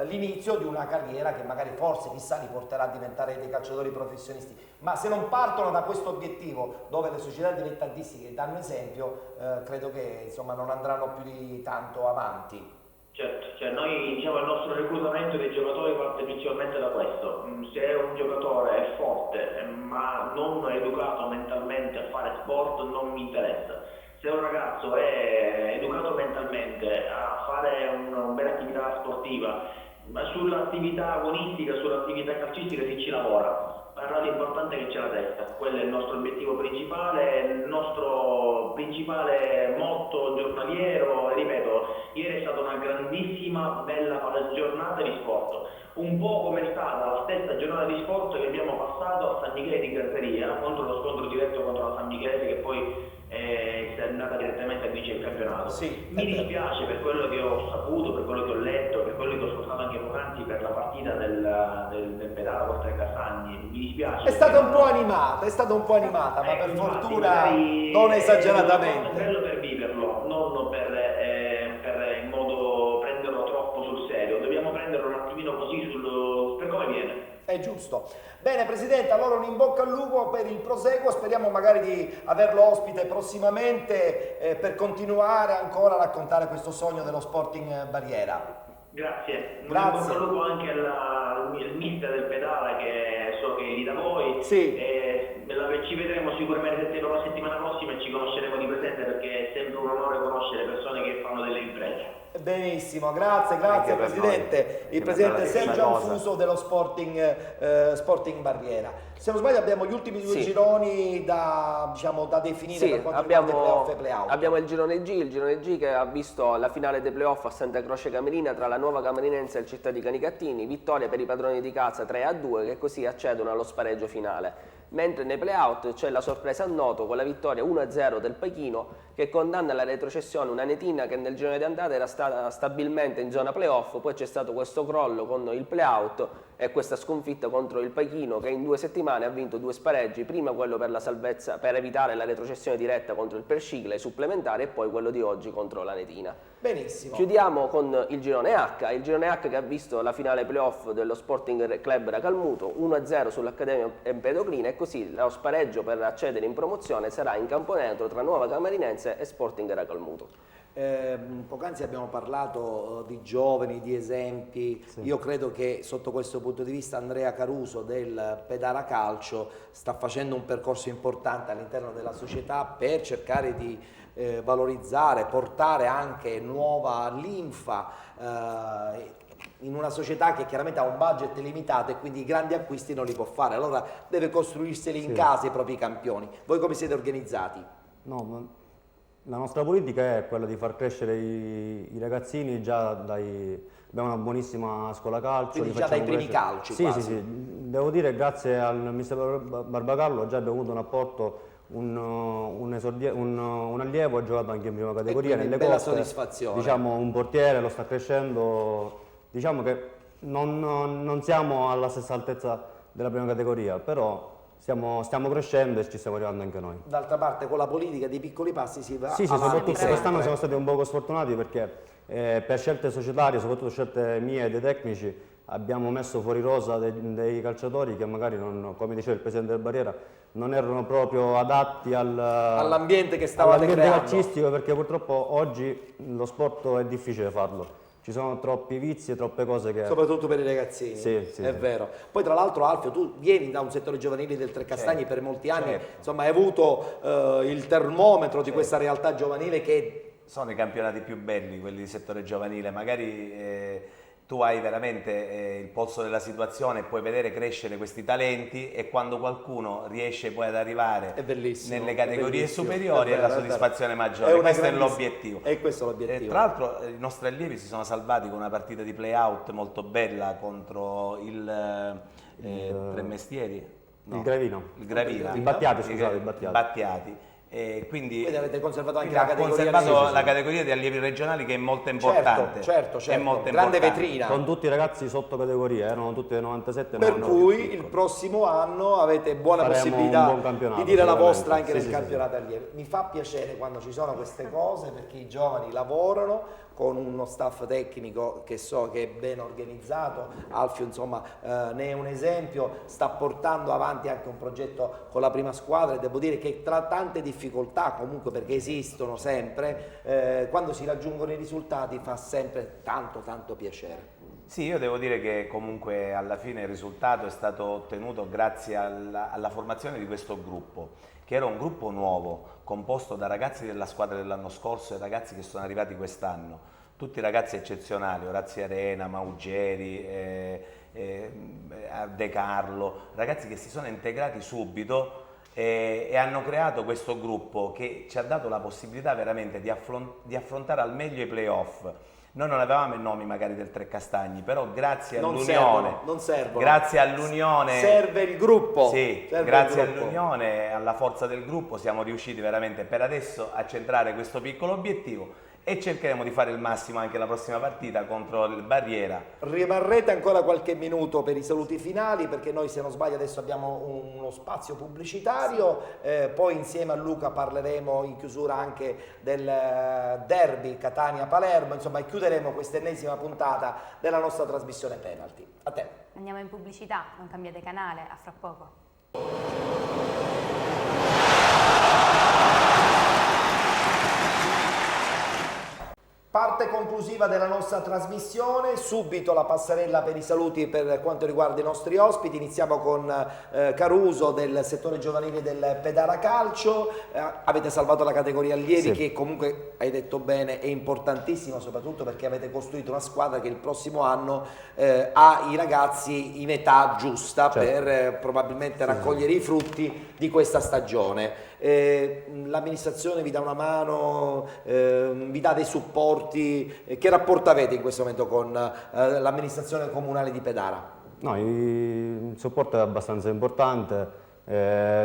l'inizio di una carriera che magari forse chissà li porterà a diventare dei calciatori professionisti, ma se non partono da questo obiettivo dove le società dilettantistiche danno esempio, credo che non andranno più di tanto avanti. Certo, noi diciamo il nostro reclutamento dei giocatori parte principalmente da questo. Se un giocatore è forte ma non educato mentalmente a fare sport non mi interessa. Se un ragazzo è educato mentalmente a fare una bella attività sportiva, Ma sull'attività agonistica, sull'attività calcistica si ci lavora. Però l'importante è che c'è la testa, quello è il nostro obiettivo principale, il nostro principale motto giornaliero. Ripeto, ieri è stata una grandissima, bella giornata di sport, un po' come è stata la stessa giornata di sport che abbiamo passato a San Michele di Grazzeria, contro lo scontro diretto contro la San Michele, che poi è andata direttamente a vincere il campionato. Sì, mi dispiace per quello che ho saputo, per quello che ho letto, per quello che ho ascoltato anche poc'anzi per la partita del Pedara contro i Castagni. Mi dispiace. È stata un po' animata, ma per fortuna non esageratamente. È bello per viverlo, non per in modo prenderlo troppo sul serio. Dobbiamo prenderlo un attimino così per come viene. È giusto. Bene Presidente, allora un in bocca al lupo per il proseguo, speriamo magari di averlo ospite prossimamente per continuare ancora a raccontare questo sogno dello Sporting Barriera. Grazie. Un Grazie. in bocca al lupo anche al mister del Pedale, che so che è lì da voi. Sì. Ci vedremo sicuramente la settimana prossima e ci conosceremo di presente, perché è sempre un onore conoscere persone che fanno delle imprese. Benissimo, grazie Noi. Presidente. Il Presidente Sergio Anfuso dello Sporting Barriera. Se non sbaglio abbiamo gli ultimi due gironi da definire per quanto riguarda i playoff e playout. Abbiamo il girone G che ha visto la finale dei playoff a Santa Croce Camerina tra la Nuova Camerinense e il Città di Canicattini, vittoria per i padroni di casa 3-2 che così accedono allo spareggio finale. Mentre nei playout c'è la sorpresa a Noto con la vittoria 1-0 del Pechino che condanna alla retrocessione una Netina che nel girone di andata era stata stabilmente in zona playoff, poi c'è stato questo crollo con il playout e questa sconfitta contro il Pechino che in 2 settimane ha vinto 2 spareggi, prima quello per la salvezza per evitare la retrocessione diretta contro il Perscicla, i supplementari, e poi quello di oggi contro la Netina. Benissimo. Chiudiamo con il girone H che ha visto la finale playoff dello Sporting Club Racalmuto 1-0 sull'Accademia Empedoclina e così lo spareggio per accedere in promozione sarà in campo neutro tra Nuova Camerinense e Sporting Racalmuto. Poc'anzi abbiamo parlato di giovani, di esempi. Sì. Io credo che sotto questo punto di vista Andrea Caruso del Pedara Calcio sta facendo un percorso importante all'interno della società per cercare di valorizzare, portare anche nuova linfa in una società che chiaramente ha un budget limitato e quindi i grandi acquisti non li può fare, allora deve costruirseli in casa i propri campioni. Voi come siete organizzati? No, la nostra politica è quella di far crescere i ragazzini già abbiamo una buonissima scuola calcio. Quindi già dai primi calci sì, quasi. sì, devo dire grazie al mister Barbagallo già abbiamo avuto un apporto, un allievo ha giocato anche in prima categoria. Nelle bella coste, soddisfazione. Diciamo un portiere lo sta crescendo, diciamo che non siamo alla stessa altezza della prima categoria, però stiamo crescendo e ci stiamo arrivando anche noi. D'altra parte con la politica dei piccoli passi si va Sì, avanti soprattutto sempre. quest'anno siamo stati un poco sfortunati perché per scelte societarie, soprattutto scelte mie e dei tecnici, abbiamo messo fuori rosa dei calciatori che magari, come diceva il Presidente del Barriera, non erano proprio adatti all'ambiente che stavate creando. calcistico, perché purtroppo oggi lo sport è difficile farlo. Ci sono troppi vizi e troppe cose che... Soprattutto per i ragazzini, sì, vero. Poi tra l'altro Alfio, tu vieni da un settore giovanile del Trecastagni per molti anni, insomma hai avuto il termometro di questa realtà giovanile che... Sono i campionati più belli, quelli di settore giovanile, magari tu hai veramente il polso della situazione e puoi vedere crescere questi talenti e quando qualcuno riesce poi ad arrivare nelle categorie superiori è la soddisfazione maggiore, questo è l'obiettivo. E questo è l'obiettivo. Tra l'altro i nostri allievi si sono salvati con una partita di play-out molto bella contro il Tre Mestieri? No. Il Gravino. Il Gravino. I Battiati, scusate, i Battiati. Quindi avete conservato anche ha la categoria conservato la categoria di allievi regionali che è molto importante. Certo, è molto grande importante. vetrina. Con tutti i ragazzi sotto categoria, erano tutti 97. Per cui il prossimo anno avete buona possibilità di dire la vostra anche nel campionato allievi. Mi fa piacere quando ci sono queste cose perché i giovani lavorano con uno staff tecnico che so che è ben organizzato. Alfio insomma ne è un esempio, sta portando avanti anche un progetto con la prima squadra e devo dire che tra tante difficoltà comunque, perché esistono sempre, quando si raggiungono i risultati fa sempre tanto piacere. Sì, io devo dire che comunque alla fine il risultato è stato ottenuto grazie alla formazione di questo gruppo, che era un gruppo nuovo, composto da ragazzi della squadra dell'anno scorso e ragazzi che sono arrivati quest'anno. tutti ragazzi eccezionali, Orazio Arena, Maugeri, De Carlo, ragazzi che si sono integrati subito e hanno creato questo gruppo che ci ha dato la possibilità veramente di affrontare al meglio i playoff. Noi non avevamo i nomi magari del Trecastagni, però grazie all'unione, non servono. Grazie all'unione, serve il gruppo. Sì, grazie all'unione e alla forza del gruppo siamo riusciti veramente per adesso a centrare questo piccolo obiettivo e cercheremo di fare il massimo anche la prossima partita contro il Barriera. Rimarrete ancora qualche minuto per i saluti finali, perché noi, se non sbaglio, adesso abbiamo uno spazio pubblicitario, poi insieme a Luca parleremo in chiusura anche del derby Catania-Palermo, insomma, e chiuderemo questa ennesima puntata della nostra trasmissione Penalty. A te. Andiamo in pubblicità, non cambiate canale, a fra poco. Parte conclusiva della nostra trasmissione, subito la passerella per i saluti per quanto riguarda i nostri ospiti. Iniziamo con Caruso del settore giovanile del Pedara Calcio. Avete salvato la categoria allievi, che comunque, hai detto bene, è importantissima, soprattutto perché avete costruito una squadra che il prossimo anno ha i ragazzi in età giusta per probabilmente raccogliere i frutti di questa stagione. L'amministrazione vi dà una mano, vi dà dei supporti, che rapporto avete in questo momento con l'amministrazione comunale di Pedara? No, il supporto è abbastanza importante,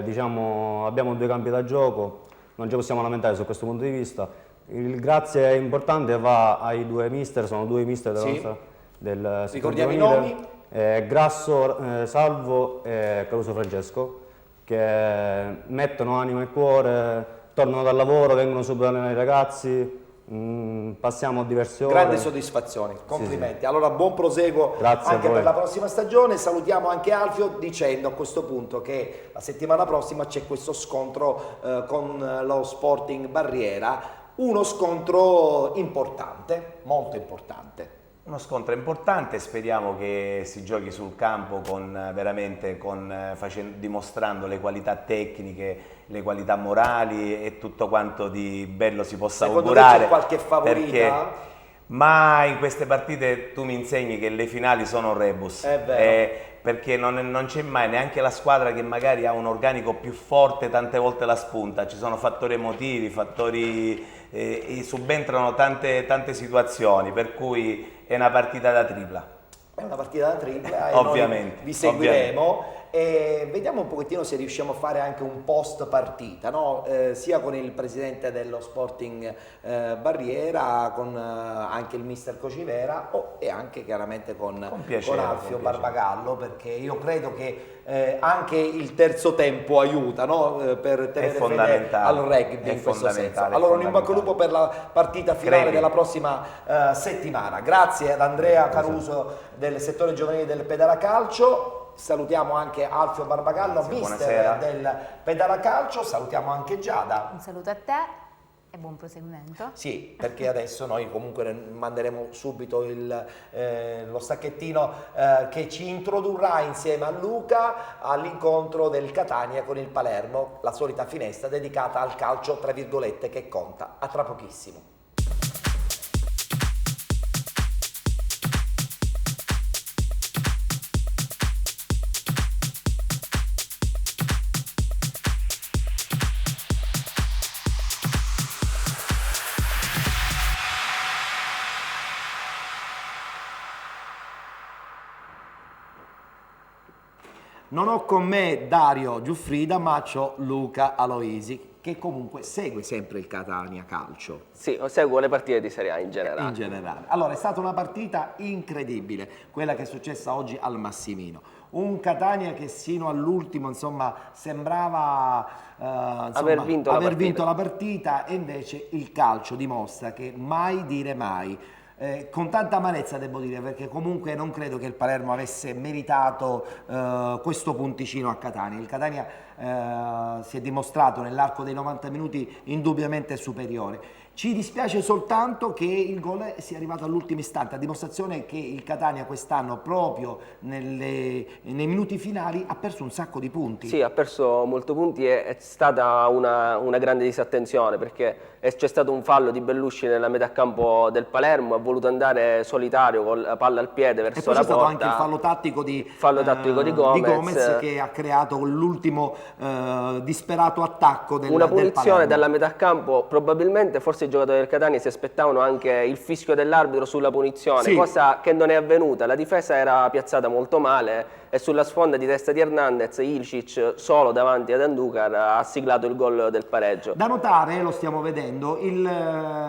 diciamo, abbiamo 2 campi da gioco, non ci possiamo lamentare su questo punto di vista. Il grazie importante va ai 2 mister, sono 2 mister della nostra, del ricordiamo i nomi? Grasso Salvo e Caruso Francesco, che mettono anima e cuore, tornano dal lavoro, vengono subito ai ragazzi, passiamo diverse ore. Grande soddisfazione, complimenti. Sì. Allora, buon proseguo Grazie anche per la prossima stagione. Salutiamo anche Alfio dicendo a questo punto che la settimana prossima c'è questo scontro con lo Sporting Barriera, uno scontro importante, molto importante. Uno scontro importante, speriamo che si giochi sul campo dimostrando le qualità tecniche, le qualità morali e tutto quanto di bello si possa augurare. C'è qualche favorita? Ma in queste partite tu mi insegni che le finali sono un rebus. È vero. Perché non c'è mai neanche la squadra che magari ha un organico più forte, tante volte la spunta, ci sono fattori emotivi, subentrano tante situazioni, per cui è una partita da tripla. È una partita da tripla e ovviamente, noi vi seguiremo e vediamo un pochettino se riusciamo a fare anche un post partita, no? Sia con il presidente dello Sporting Barriera, con anche il mister Cocivera e anche chiaramente con Alfio Barbagallo, perché io credo che anche il terzo tempo aiuta, no? Per tenere fede al rugby in questo senso. Allora un in bocca al lupo per la partita finale della prossima settimana. Grazie ad Andrea Caruso del settore giovanile del Pedara Calcio. Salutiamo anche Alfio Barbagallo, mister del Pedara Calcio. Salutiamo anche Giada. Un saluto a te e buon proseguimento. Sì, perché adesso noi comunque manderemo subito lo stacchettino che ci introdurrà insieme a Luca all'incontro del Catania con il Palermo, la solita finestra dedicata al calcio tra virgolette che conta. A tra pochissimo. Non ho con me Dario Giuffrida, ma c'ho Luca Aloisi, che comunque segue sempre il Catania Calcio. Sì, seguo le partite di Serie A in generale. In generale. Allora, è stata una partita incredibile, quella che è successa oggi al Massimino. Un Catania che sino all'ultimo, insomma, sembrava aver vinto la partita, e invece il calcio dimostra che mai dire mai. Con tanta amarezza devo dire, perché comunque non credo che il Palermo avesse meritato questo punticino a Catania. Il Catania si è dimostrato nell'arco dei 90 minuti indubbiamente superiore Ci dispiace soltanto che il gol sia arrivato all'ultimo istante, a dimostrazione che il Catania quest'anno proprio nei minuti finali ha perso un sacco di punti. Sì, ha perso molti punti, è stata una grande disattenzione perché c'è stato un fallo di Bellusci nella metà campo del Palermo, ha voluto andare solitario con la palla al piede verso la porta. E poi c'è stato anche il fallo tattico di Gomez che ha creato l'ultimo disperato attacco del Una punizione Palermo. dalla metà campo, probabilmente forse i giocatori del Catania si aspettavano anche il fischio dell'arbitro sulla punizione, sì, cosa che non è avvenuta. La difesa era piazzata molto male e sulla sponda di testa di Hernandez Ilicic, solo davanti ad Andújar, ha siglato il gol del pareggio. Da notare, lo stiamo vedendo, il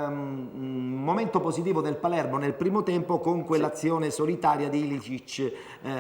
momento positivo del Palermo nel primo tempo con quell'azione solitaria di Ilicic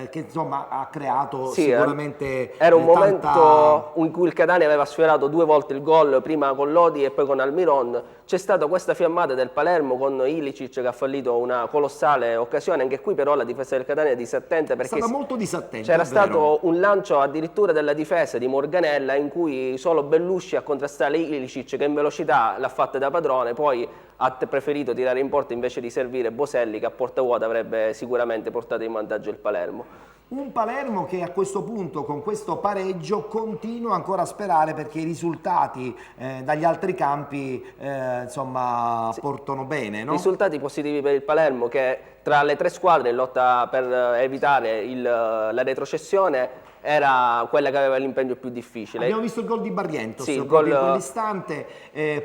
che insomma ha creato sicuramente era un momento in cui il Catania aveva sfiorato 2 volte il gol, prima con Lodi e poi con Almiron. C'è stata questa fiammata del Palermo con Ilicic che ha fallito una colossale occasione, anche qui però la difesa del Catania è disattenta perché è stata molto disattenta. C'era stato un lancio addirittura della difesa di Morganella in cui solo Bellusci a contrastare Ilicic che in velocità l'ha fatta da padrone, poi ha preferito tirare in porta invece di servire Boselli che a porta vuota avrebbe sicuramente portato in vantaggio il Palermo. Un Palermo che a questo punto con questo pareggio continua ancora a sperare perché i risultati dagli altri campi insomma portano bene, no? Risultati positivi per il Palermo che tra le 3 squadre in lotta per evitare la retrocessione era quella che aveva l'impegno più difficile. Abbiamo visto il gol di Barrientos sì, proprio in quell'istante,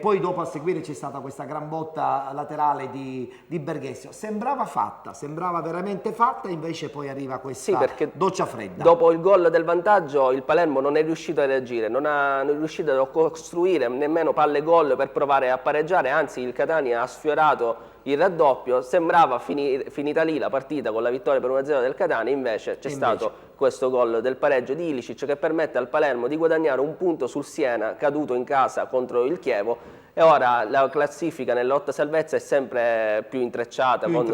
poi dopo a seguire c'è stata questa gran botta laterale di Berghessio. Sembrava fatta, sembrava veramente fatta, invece poi arriva questa doccia fredda. Dopo il gol del vantaggio il Palermo non è riuscito a reagire, non è riuscito a costruire nemmeno palle gol per provare a pareggiare, anzi il Catania ha sfiorato il raddoppio, sembrava finita lì la partita con la vittoria per 1-0 del Catania, invece c'è stato questo gol del pareggio di Ilicic che permette al Palermo di guadagnare un punto sul Siena caduto in casa contro il Chievo. E ora la classifica nella lotta salvezza è sempre più intrecciata con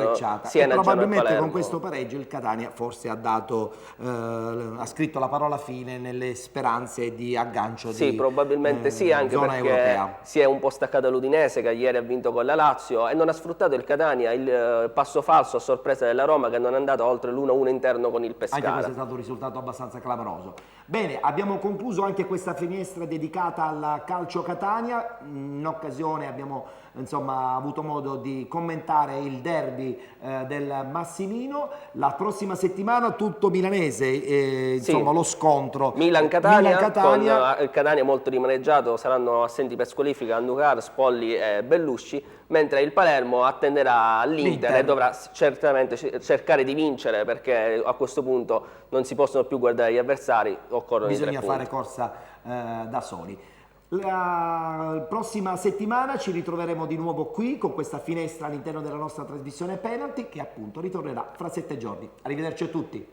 Siena, e probabilmente Palermo. Con questo pareggio il Catania forse ha scritto la parola fine nelle speranze di aggancio sì, probabilmente sì, anche zona perché europea. Si è un po' staccato l'Udinese che ieri ha vinto con la Lazio e non ha sfruttato il Catania il passo falso a sorpresa della Roma che non è andato oltre l'1-1 interno con il Pescara. Anche questo è stato un risultato abbastanza clamoroso. Bene, abbiamo concluso anche questa finestra dedicata al calcio Catania. In occasione abbiamo insomma avuto modo di commentare il derby del Massimino. La prossima settimana tutto milanese, insomma lo scontro Milan-Catania, con il Catania molto rimaneggiato, saranno assenti per squalifica Andújar, Spolli e Bellusci, mentre il Palermo attenderà l'Inter e dovrà certamente cercare di vincere perché a questo punto non si possono più guardare gli avversari, occorrono bisogna i 3 punti. fare corsa da soli. La prossima settimana ci ritroveremo di nuovo qui con questa finestra all'interno della nostra trasmissione Penalty che appunto ritornerà fra 7 giorni. Arrivederci a tutti.